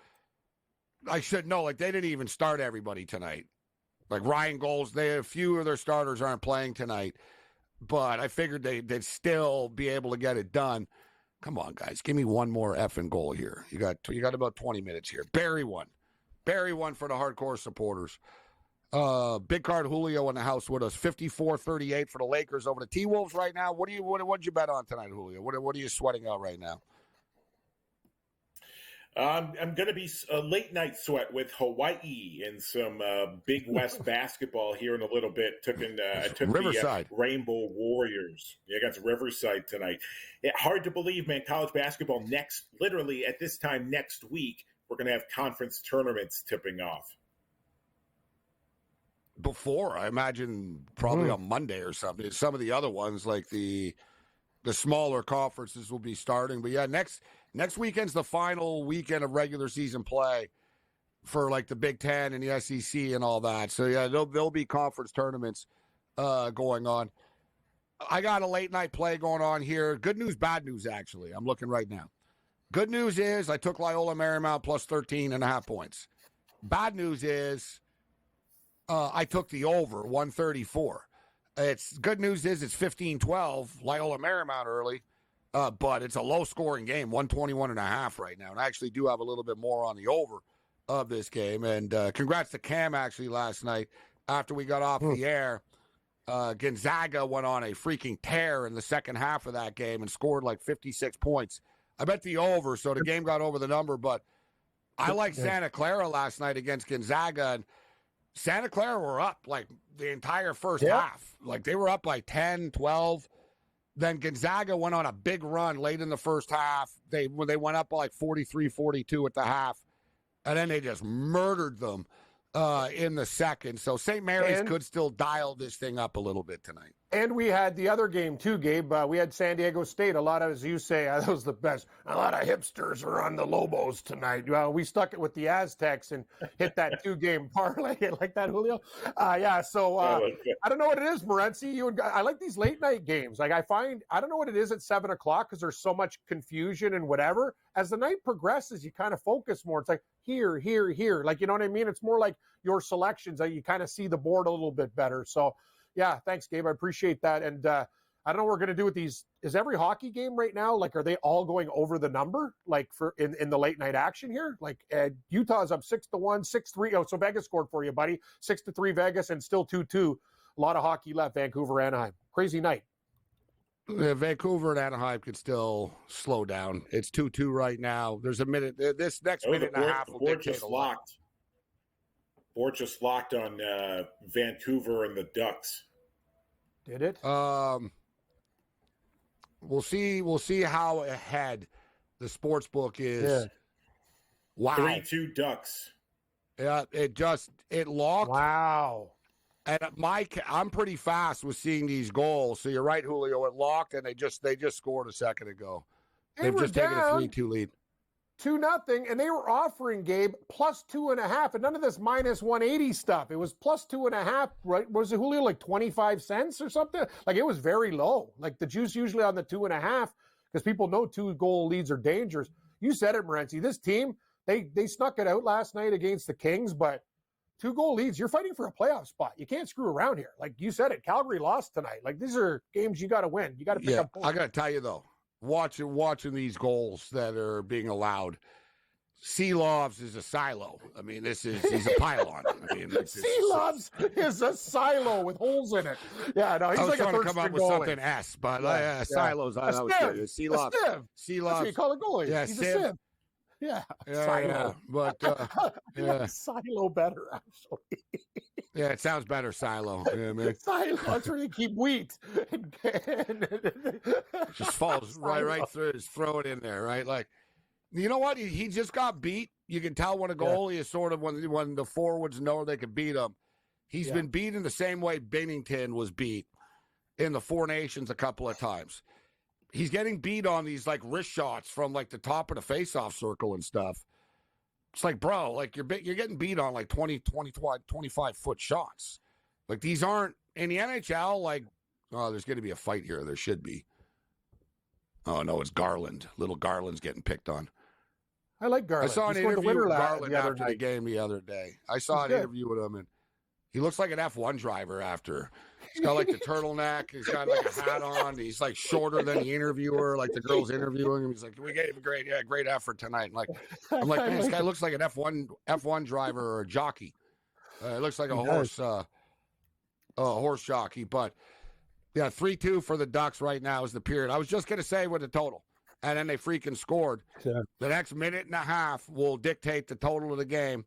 I should know, like they didn't even start everybody tonight. Like Ryan Goals, a few of their starters aren't playing tonight, but I figured they'd still be able to get it done. Come on, guys. Give me one more effing goal here. You got about 20 minutes here. Bury one for the hardcore supporters. Big Card Julio in the house with us. 54-38 for the Lakers over the T-Wolves right now. What'd you bet on tonight, Julio? What are you sweating out right now? I'm going to be a late night sweat with Hawaii and some Big West basketball here in a little bit. I took Riverside. The Rainbow Warriors against Riverside tonight. Hard to believe, man. College basketball literally at this time next week, we're going to have conference tournaments tipping off. Before, I imagine probably on Monday or something. Some of the other ones, like the smaller conferences, will be starting. But yeah, next weekend's the final weekend of regular season play for like the Big Ten and the SEC and all that. So yeah, there'll be conference tournaments going on. I got a late night play going on here. Good news, bad news, actually. I'm looking right now. Good news is I took Loyola Marymount plus 13.5 points. Bad news is I took the over 134. Good news is it's 15-12, Loyola Marymount early. But it's a low-scoring game, 121.5 right now. And I actually do have a little bit more on the over of this game. And congrats to Cam, actually, last night after we got off the air. Gonzaga went on a freaking tear in the second half of that game and scored like 56 points. I bet the over, so the game got over the number. But I like Santa Clara last night against Gonzaga. And Santa Clara were up like the entire first half. Like they were up by 10, 12. Then Gonzaga went on a big run late in the first half. They went up by like 43-42 at the half. And then they just murdered them in the second. So St. Mary's could still dial this thing up a little bit tonight. And we had the other game too, Gabe. We had San Diego State. A lot of, as you say, that was the best. A lot of hipsters are on the Lobos tonight. We stuck it with the Aztecs and hit that 2-game parlay. Like that, Julio? So I don't know what it is, Morency. I like these late night games. Like I don't know what it is at 7 o'clock because there's so much confusion and whatever. As the night progresses, you kind of focus more. It's like here. Like, you know what I mean? It's more like your selections that you kind of see the board a little bit better. So, yeah, thanks, Gabe. I appreciate that. And I don't know what we're going to do with these. Is every hockey game right now, like, are they all going over the number, like, for in the late night action here? Like, Utah's up 6-1, 6-3. Oh, so Vegas scored for you, buddy. 6-3 Vegas and still 2-2. A lot of hockey left, Vancouver, Anaheim. Crazy night. Vancouver and Anaheim could still slow down. It's 2-2 right now. There's a minute. This next minute and a half will board just locked. Board just locked on Vancouver and the Ducks. Did it? We'll see how ahead the sports book is. Yeah. Wow. 3-2 Ducks. Yeah, it locked. Wow. And I'm pretty fast with seeing these goals. So you're right, Julio. It locked, and they just scored a second ago. They've just taken a 3-2 lead. 2-0, and they were offering, Gabe, plus 2.5, and none of this minus 180 stuff. It was plus 2.5, right? Was it, Julio, like 25 cents or something? Like, it was very low. Like, the juice usually on the 2.5, because people know 2-goal leads are dangerous. You said it, Morency. This team, they snuck it out last night against the Kings, but 2-goal leads, you're fighting for a playoff spot. You can't screw around here. Like you said it, Calgary lost tonight. Like, these are games you got to win. You got to pick up points. I got to tell you, though, watching these goals that are being allowed, Seelovs is a silo. I mean, he's a pylon. I mean, Seelovs is a silo with holes in it. Yeah, no, he's like a third string goalie. I was trying to come up with something S, but silos, I know. Seelovs. That's what you call a goalie. Yeah, he's a sieve. Yeah, silo. Yeah, but silo better, actually. Yeah, it sounds better, silo. Yeah, man. Silo. That's where you keep wheat. Just falls right through. Just throw it in there, right? Like, you know what? He just got beat. You can tell when a goalie is sort of when the forwards know they can beat him. He's been beat in the same way Bennington was beat in the Four Nations a couple of times. He's getting beat on these like wrist shots from like the top of the face-off circle and stuff. It's like, bro, like you're getting beat on like 25-foot shots. Like these aren't in the NHL. Like, oh, there's going to be a fight here. There should be. Oh no, it's Garland. Little Garland's getting picked on. I like Garland. I saw an He scored the interview winner with Garland the other after the night. game the other day. I saw He's an good. interview with him, and he looks like an F1 driver after. He's got like the turtleneck. He's got like a hat on. He's like shorter than the interviewer. Like the girl's interviewing him. He's like, "We gave a great effort tonight." I'm like, man, this guy looks like an F1 driver or a jockey. It looks like a horse jockey. But yeah, 3-2 for the Ducks right now is the period. I was just gonna say with the total, and then they freaking scored. Yeah. The next minute and a half will dictate the total of the game.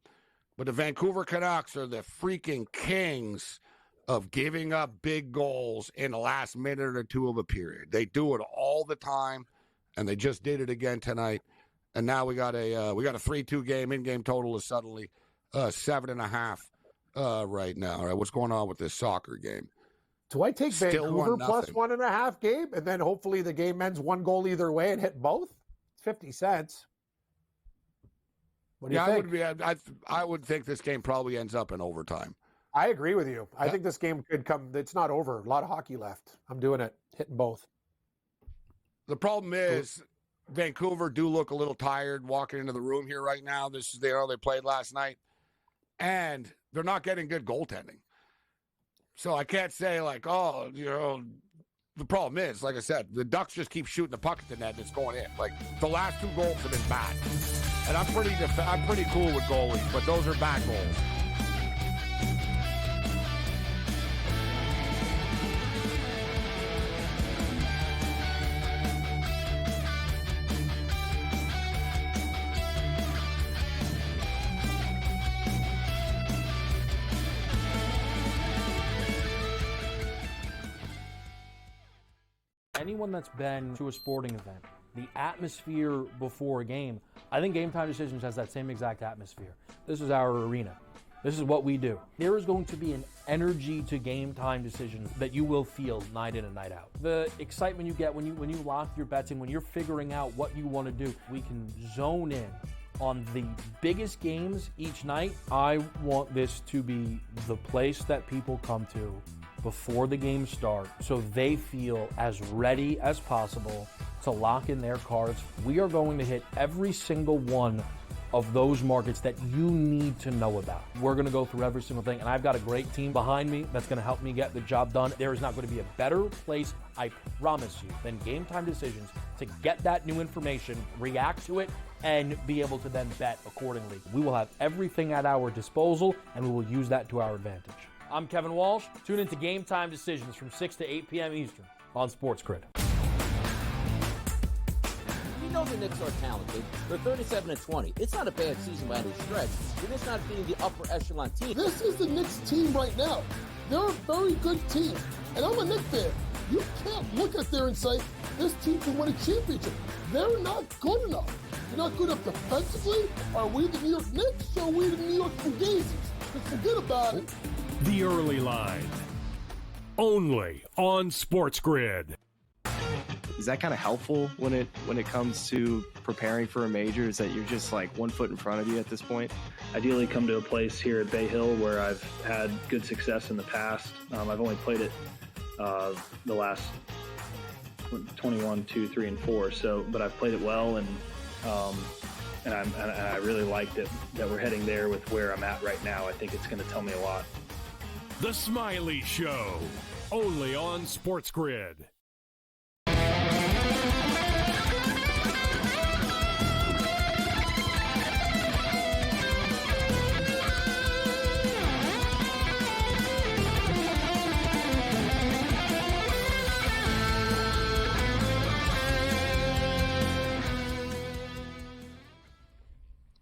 But the Vancouver Canucks are the freaking kings of giving up big goals in the last minute or two of a period. They do it all the time, and they just did it again tonight. And now we got a 3-2 game. In-game total is suddenly 7.5 right now. All right, what's going on with this soccer game? Do I take Still Vancouver 1-0. plus 1.5 game, and then hopefully the game ends one goal either way and hit both? It's 50 cents. What do you think? I would think this game probably ends up in overtime. I agree with you. I think this game could come. It's not over. A lot of hockey left. I'm doing it. Hitting both. The problem is Vancouver do look a little tired walking into the room here right now. This is they played last night, and they're not getting good goaltending. So I can't say like, oh, the problem is, like I said, the Ducks just keep shooting the puck at the net and it's going in. Like the last two goals have been bad, and I'm pretty cool with goalies, but those are bad goals. Anyone that's been to a sporting event, the atmosphere before a game, I think Game Time Decisions has that same exact atmosphere. This is our arena. This is what we do. There is going to be an energy to Game Time Decisions that you will feel night in and night out. The excitement you get when you lock your bets in, when you're figuring out what you want to do, we can zone in on the biggest games each night. I want this to be the place that people come to before the games start so they feel as ready as possible to lock in their cards. We are going to hit every single one of those markets that you need to know about. We're going to go through every single thing, and I've got a great team behind me that's going to help me get the job done. There is not going to be a better place, I promise you, than Game Time Decisions to get that new information, react to it, and be able to then bet accordingly. We will have everything at our disposal, and we will use that to our advantage. I'm Kevin Walsh. Tune into Game Time Decisions from 6 to 8 p.m. Eastern on SportsGrid. We know the Knicks are talented. They're 37-20. It's not a bad season by any stretch. They're just not being the upper echelon team. This is the Knicks team right now. They're a very good team. And I'm a Knicks fan. You can't look at there and say, this team can win a championship. They're not good enough. They're not good enough defensively. Are we the New York Knicks or are we the New York Fugazis? Just forget about it. The Early Line. Only on SportsGrid. Is that kind of helpful when it comes to preparing for a major? Is that you're just like 1 foot in front of you at this point? Ideally come to a place here at Bay Hill where I've had good success in the past. I've only played it the last 21, 2, 3, and 4. So, but I've played it well, and I really liked it that we're heading there with where I'm at right now. I think it's going to tell me a lot. The Smiley Show, only on SportsGrid.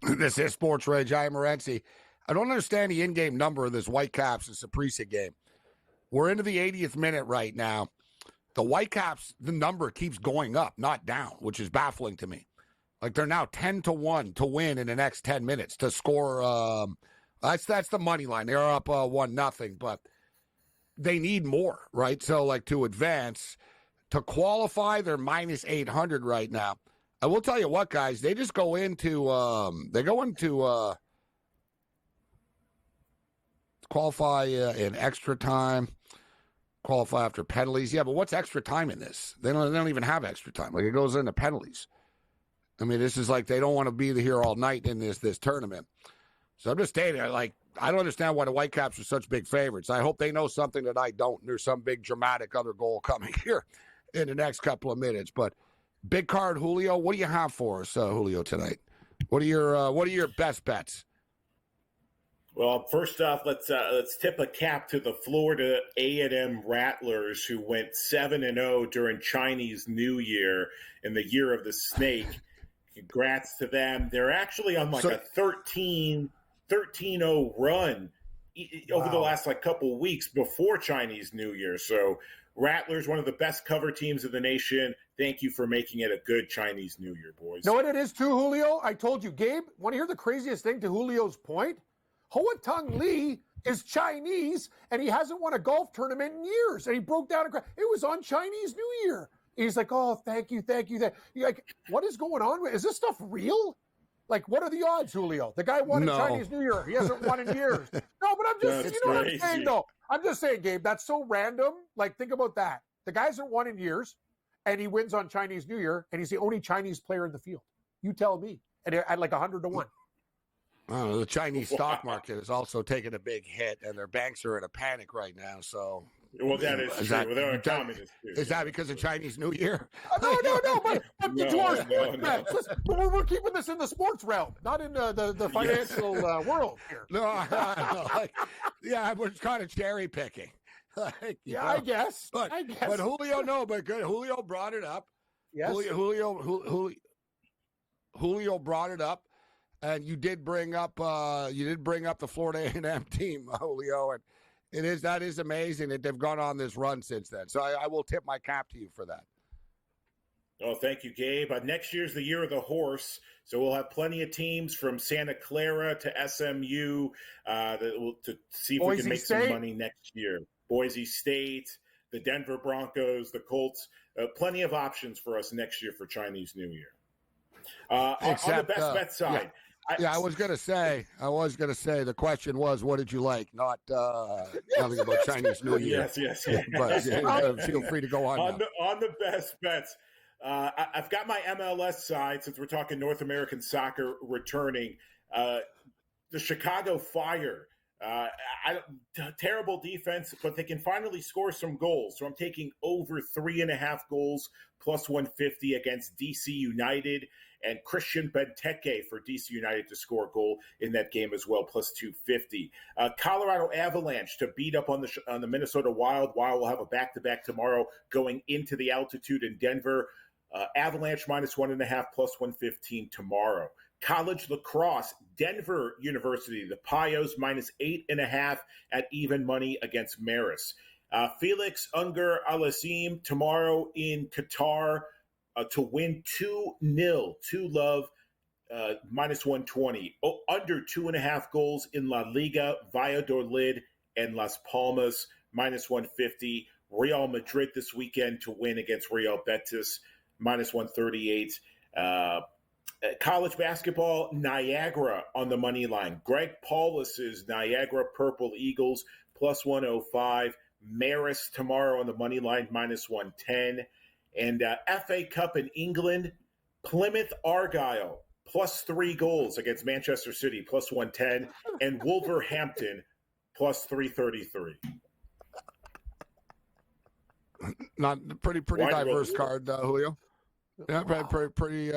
This is SportsRage. Gabriel Morency. I don't understand the in-game number of this Whitecaps and Saprissa game. We're into the 80th minute right now. The Whitecaps, the number keeps going up, not down, which is baffling to me. Like they're now 10-1 to win in the next 10 minutes to score. That's the money line. They're up 1-0, but they need more, right? So like to advance, to qualify, they're minus 800 right now. I will tell you what, guys. They just go into qualify in extra time, qualify after penalties. Yeah, but what's extra time in this? They don't even have extra time. Like, it goes into penalties. I mean, this is like they don't want to be here all night in this tournament. So I'm just stating, like, I don't understand why the Whitecaps are such big favorites. I hope they know something that I don't. There's some big dramatic other goal coming here in the next couple of minutes. But big card, Julio, what do you have for us, Julio, tonight? What are your best bets? Well, first off, let's tip a cap to the Florida A&M Rattlers, who went 7-0 during Chinese New Year in the year of the snake. Congrats to them. They're actually on a 13-0 run over the last couple weeks before Chinese New Year. So Rattlers, one of the best cover teams in the nation. Thank you for making it a good Chinese New Year, boys. Know what it is too, Julio? I told you, Gabe, want to hear the craziest thing to Julio's point? Hoa-Tung Lee is Chinese, and he hasn't won a golf tournament in years. And he broke down and cried. It was on Chinese New Year. He's like, oh, thank you. You're like, what is going on? Is this stuff real? Like, what are the odds, Julio? The guy won in Chinese New Year. He hasn't won in years. No, but I'm just, you know what I'm saying, though? I'm just saying, Gabe, that's so random. Like, think about that. The guy hasn't won in years, and he wins on Chinese New Year, and he's the only Chinese player in the field. You tell me. And at like 100-1. The Chinese stock market is also taking a big hit, and their banks are in a panic right now. So, well, that is true. They're a communist too. Is that because of Chinese New Year? No. But to our sports bets. We're keeping this in the sports realm, not in the financial world here. No. We're kind of cherry picking. I guess. But Julio, but good. Julio brought it up. Yes. Julio brought it up. And you did bring up the Florida A&M team, Julio, and that is amazing that they've gone on this run since then. So I will tip my cap to you for that. Oh, thank you, Gabe. Next year's the year of the horse, so we'll have plenty of teams from Santa Clara to SMU to see if we can make some money next year. Boise State, the Denver Broncos, the Colts, plenty of options for us next year for Chinese New Year. On the best bet side. I was gonna say the question was, what did you like? Not nothing about Chinese New Year. Yes. But feel free to go on. On the best bets, I've got my MLS side, since we're talking North American soccer returning. The Chicago Fire. Terrible defense, but they can finally score some goals. So I'm taking over 3.5 goals plus 150 against DC United, and Christian Benteke for DC United to score a goal in that game as well, plus 250. Colorado Avalanche to beat up on the Minnesota Wild. Wild will have a back-to-back tomorrow going into the altitude in Denver. Avalanche minus 1.5 plus 115 tomorrow. College lacrosse, Denver University, the Pios minus 8.5 at even money against Marist. Felix Unger Alasim tomorrow in Qatar to win 2-0 to Love, minus 120. Under 2.5 goals in La Liga, Valladolid and Las Palmas, minus 150. Real Madrid this weekend to win against Real Betis, minus 138. College basketball, Niagara on the money line. Greg Paulus's Niagara Purple Eagles, plus 105. Marist tomorrow on the money line, minus 110. And FA Cup in England, Plymouth Argyle, plus 3 goals against Manchester City, plus 110. And Wolverhampton, plus 333. Not pretty diverse card, Julio. Yeah, pretty.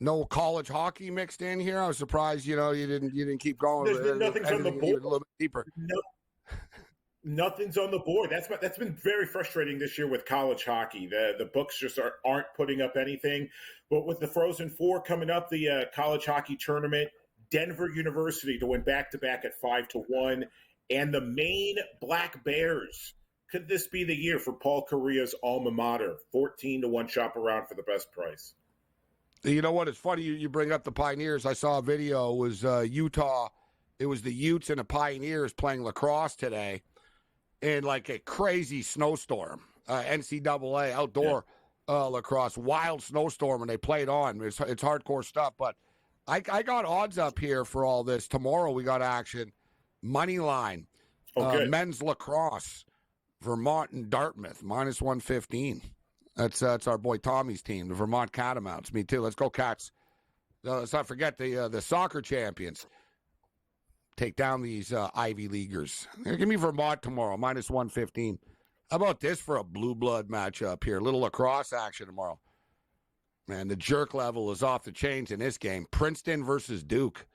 No college hockey mixed in here. I was surprised, you didn't keep going. Nothing's on the board. A little bit deeper. Nothing's on the board. That's been very frustrating this year with college hockey. The books just aren't putting up anything. But with the Frozen Four coming up, the college hockey tournament, Denver University to win back-to-back at 5-1, and the Maine Black Bears. Could this be the year for Paul Correa's alma mater? 14-1 shop around for the best price. You know what? It's funny you bring up the Pioneers. I saw a video. It was Utah. It was the Utes and the Pioneers playing lacrosse today in like a crazy snowstorm. NCAA outdoor lacrosse. Wild snowstorm when they played on. It's hardcore stuff. But I got odds up here for all this. Tomorrow we got action. Money line. Men's lacrosse. Vermont and Dartmouth, minus 115. That's our boy Tommy's team, the Vermont Catamounts. Me too. Let's go, Cats. Let's not forget the soccer champions. Take down these Ivy Leaguers. Give me Vermont tomorrow, minus 115. How about this for a blue blood matchup here? A little lacrosse action tomorrow. Man, the jerk level is off the chains in this game. Princeton versus Duke.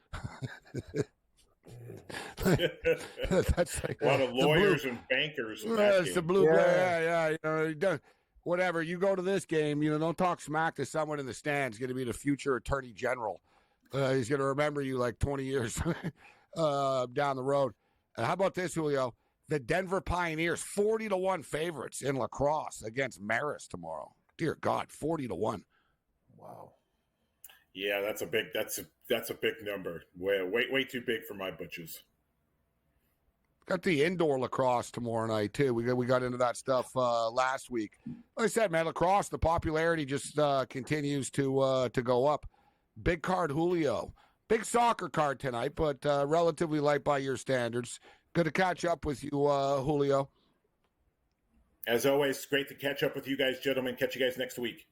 That's like a lot of lawyers and bankers. It's the blue blood. Yeah. You know, whatever. You go to this game, don't talk smack to someone in the stands. Going to be the future attorney general. He's going to remember you like 20 years down the road. And how about this, Julio? The Denver Pioneers, 40-1 favorites in lacrosse against Marist tomorrow. Dear God, 40-1. Wow. Yeah, that's a big number. Way too big for my butchers. Got the indoor lacrosse tomorrow night too. We got into that stuff last week. Like I said, man, lacrosse, the popularity just continues to go up. Big card Julio, big soccer card tonight, but relatively light by your standards. Good to catch up with you, Julio. As always, great to catch up with you guys, gentlemen. Catch you guys next week.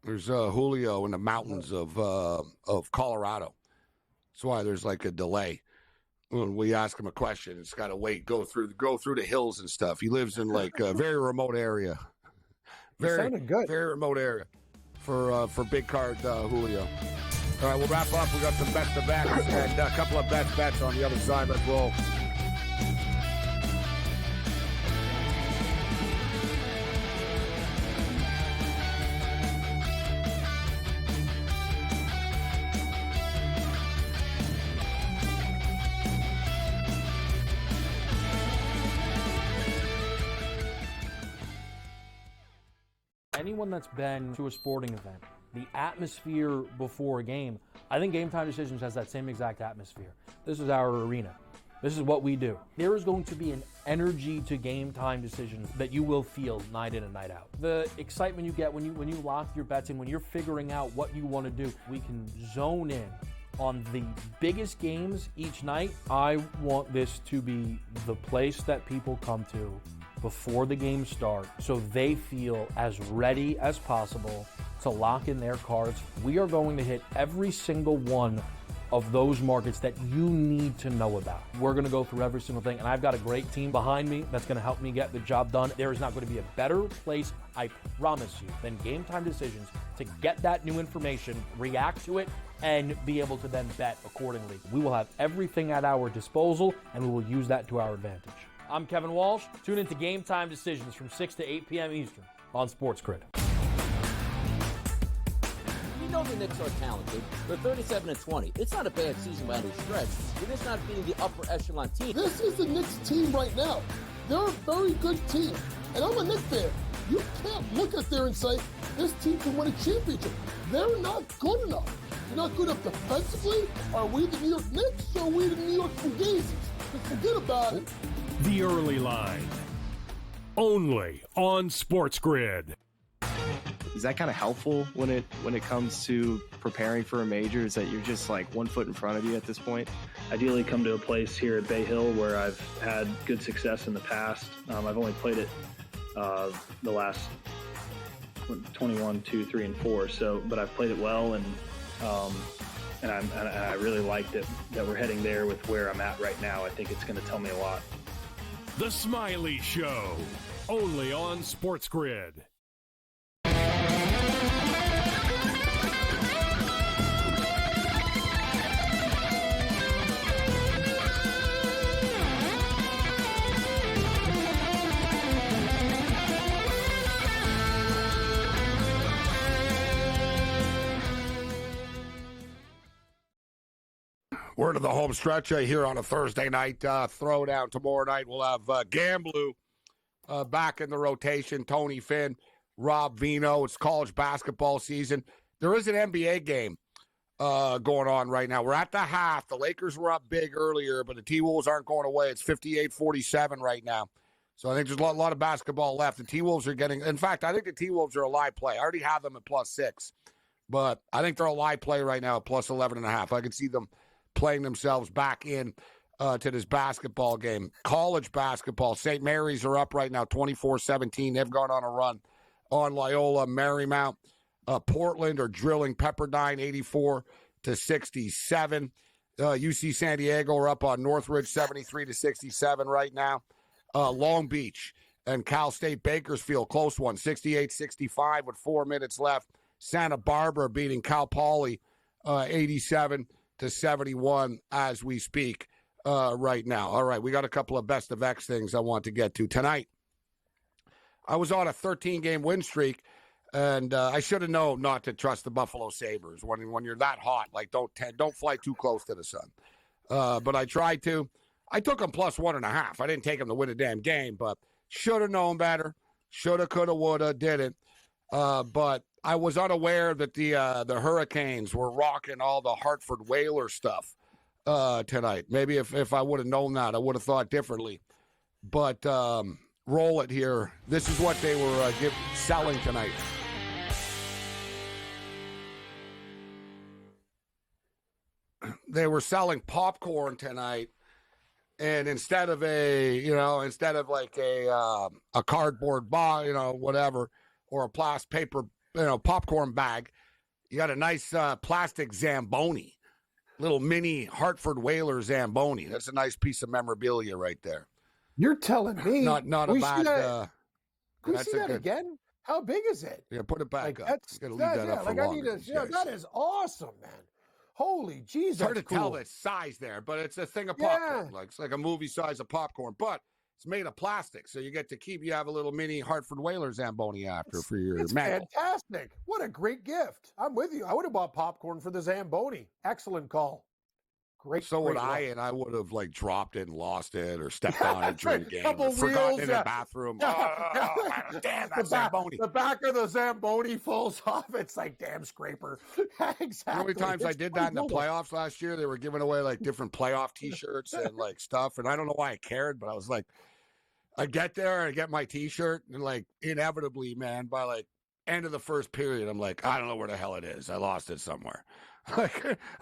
There's Julio in the mountains of Colorado. That's why there's like a delay. When we ask him a question, it's got to wait, go through the hills and stuff. He lives in like a very remote area. Sounded good. Very remote area for big card Julio. All right, we'll wrap up. We got some best of bets and a couple of best bets on the other side. Let's roll. Anyone that's been to a sporting event, the atmosphere before a game, I think Game Time Decisions has that same exact atmosphere. This is our arena. This is what we do. There is going to be an energy to Game Time Decisions that you will feel night in and night out. The excitement you get when you lock your bets in, when you're figuring out what you want to do, we can zone in on the biggest games each night. I want this to be the place that people come to before the games start so they feel as ready as possible to lock in their cards. We are going to hit every single one of those markets that you need to know about. We're going to go through every single thing, and I've got a great team behind me that's going to help me get the job done. There is not going to be a better place, I promise you, than Game Time Decisions to get that new information, react to it, and be able to then bet accordingly. We will have everything at our disposal, and we will use that to our advantage. I'm Kevin Walsh. Tune into Game Time Decisions from 6 to 8 p.m. Eastern on SportsGrid. We know the Knicks are talented. They're 37-20. It's not a bad season by any stretch. They're just not beating the upper echelon team. This is the Knicks team right now. They're a very good team. And I'm a Knicks fan. You can't look at there and say, this team can win a championship. They're not good enough. They're not good enough defensively. Are we the New York Knicks or are we the New York Fugazis? Just forget about it. The Early Line. Only on SportsGrid. Is that kind of helpful when it comes to preparing for a major? Is that you're just like 1 foot in front of you at this point? Ideally come to a place here at Bay Hill where I've had good success in the past. I've only played it the last 21, 2, 3, and 4. But I've played it well, and I really liked it that we're heading there with where I'm at right now. I think it's going to tell me a lot. The Smiley Show, only on SportsGrid. We're to the home stretch here on a Thursday night throwdown. Tomorrow night we'll have Gamblu back in the rotation. Tony Finn, Rob Vino. It's college basketball season. There is an NBA game going on right now. We're at the half. The Lakers were up big earlier, but the T-Wolves aren't going away. It's 58-47 right now. So I think there's a lot of basketball left. The T-Wolves are getting – in fact, I think the T-Wolves are a live play. I already have them at +6, but I think they're a live play right now at +11.5. I can see them playing themselves back in to this basketball game. College basketball, St. Mary's are up right now 24-17. They've gone on a run on Loyola Marymount. Portland are drilling Pepperdine 84-67. UC San Diego are up on Northridge 73-67 right now. Long Beach and Cal State Bakersfield, close one, 68-65 with 4 minutes left. Santa Barbara beating Cal Poly 87-71 as we speak right now. All right, we got a couple of best of X things I want to get to tonight. I was on a 13-game win streak, and I should have known not to trust the Buffalo Sabres when you're that hot. Like don't fly too close to the sun. But I tried to. I took them +1.5. I didn't take them to win a damn game, but should have known better. Shoulda, coulda, woulda, didn't. But I was unaware that the Hurricanes were rocking all the Hartford Whaler stuff tonight. Maybe if I would have known that, I would have thought differently. But roll it here. This is what they were selling tonight. They were selling popcorn tonight. And instead of like a cardboard box, whatever, or a plastic paper, popcorn bag, you got a nice plastic Zamboni, little mini Hartford Whaler Zamboni. That's a nice piece of memorabilia right there. You're telling me not a bad. Can we see that again? How big is it? Yeah, put it back up. You gotta leave that up for longer. That is awesome, man. Holy Jesus! It's hard to tell the size there, but it's a thing of popcorn. Like it's like a movie size of popcorn, but it's made of plastic, so you get to keep. You have a little mini Hartford Whaler Zamboni for your mantle. Fantastic! What a great gift! I'm with you. I would have bought popcorn for the Zamboni. Excellent call. Great. So would I, and I would have dropped it and lost it, or stepped on it during the game, or forgotten it in the bathroom. Damn that Zamboni! The back of the Zamboni falls off. It's like damn scraper. Exactly. How many times I did that in the playoffs last year? They were giving away different playoff T-shirts and stuff, and I don't know why I cared, but I was like, I get there and I get my T-shirt, and inevitably, man, by end of the first period, I'm like, I don't know where the hell it is. I lost it somewhere.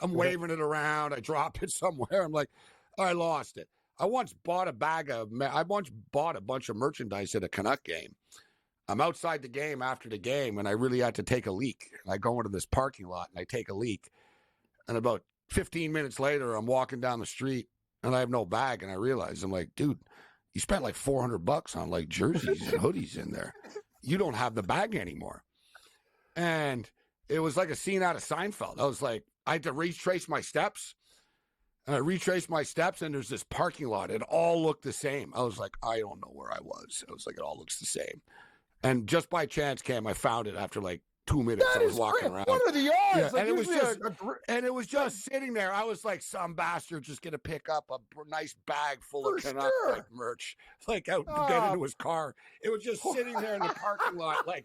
I'm waving it around. I drop it somewhere. I'm like, I lost it. I once bought a bunch of merchandise at a Canuck game. I'm outside the game after the game, and I really had to take a leak. And I go into this parking lot, and I take a leak. And about 15 minutes later, I'm walking down the street, and I have no bag. And I realize, I'm like, dude, you spent $400 on jerseys and hoodies in there. You don't have the bag anymore. And it was like a scene out of Seinfeld. I was like, I had to retrace my steps. And I retraced my steps, and there's this parking lot. It all looked the same. I was like, I don't know where I was. I was like, it all looks the same. And just by chance, Cam, I found it after 2 minutes. I was walking around. What are the odds? Yeah, and it was just sitting there. I was like, some bastard just going to pick up a nice bag full of Canuck merch, out get into his car. It was just sitting there in the parking lot. And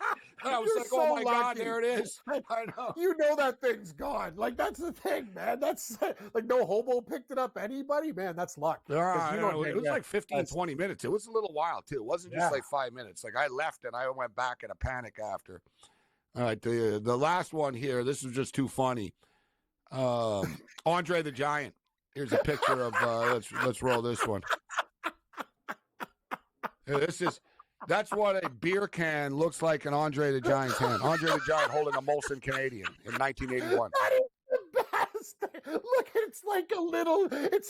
I was like, oh my God, there it is. I know. You know that thing's gone. That's the thing, man. That's no hobo picked it up. Anybody, man, that's luck. It was 15, 20 minutes. It was a little while too. It wasn't just 5 minutes. I left and I went back in a panic after. All right, the last one here. This is just too funny. Andre the Giant. Here's a picture of. Let's roll this one. That's what a beer can looks like in Andre the Giant's hand. Andre the Giant holding a Molson Canadian in 1981. That is the best. Look, it's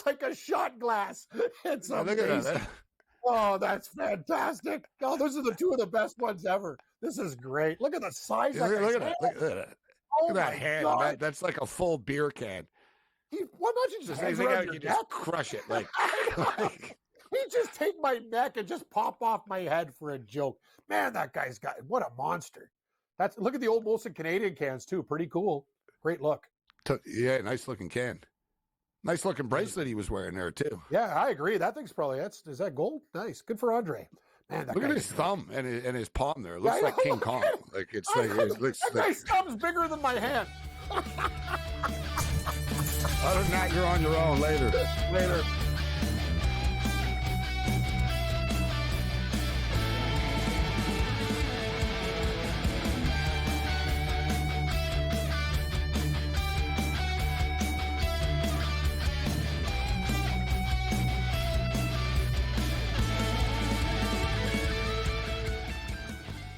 like a shot glass. It's amazing. Look at that. Oh, that's fantastic. Oh, those are the two of the best ones ever. This is great. Look at the size of Look at that hand. That's like a full beer can. Why don't you just crush it? He just take my neck and just pop off my head for a joke. Man, that guy's what a monster. Look at the old Molson Canadian cans too. Pretty cool. Great look. Yeah, nice looking can. Nice looking bracelet he was wearing there too. Yeah, I agree. That thing's probably is that gold? Nice. Good for Andre. Man, look at his thumb and his palm there. It looks like King Kong. That guy's thumb's bigger than my hand. Other than that, you're on your own later.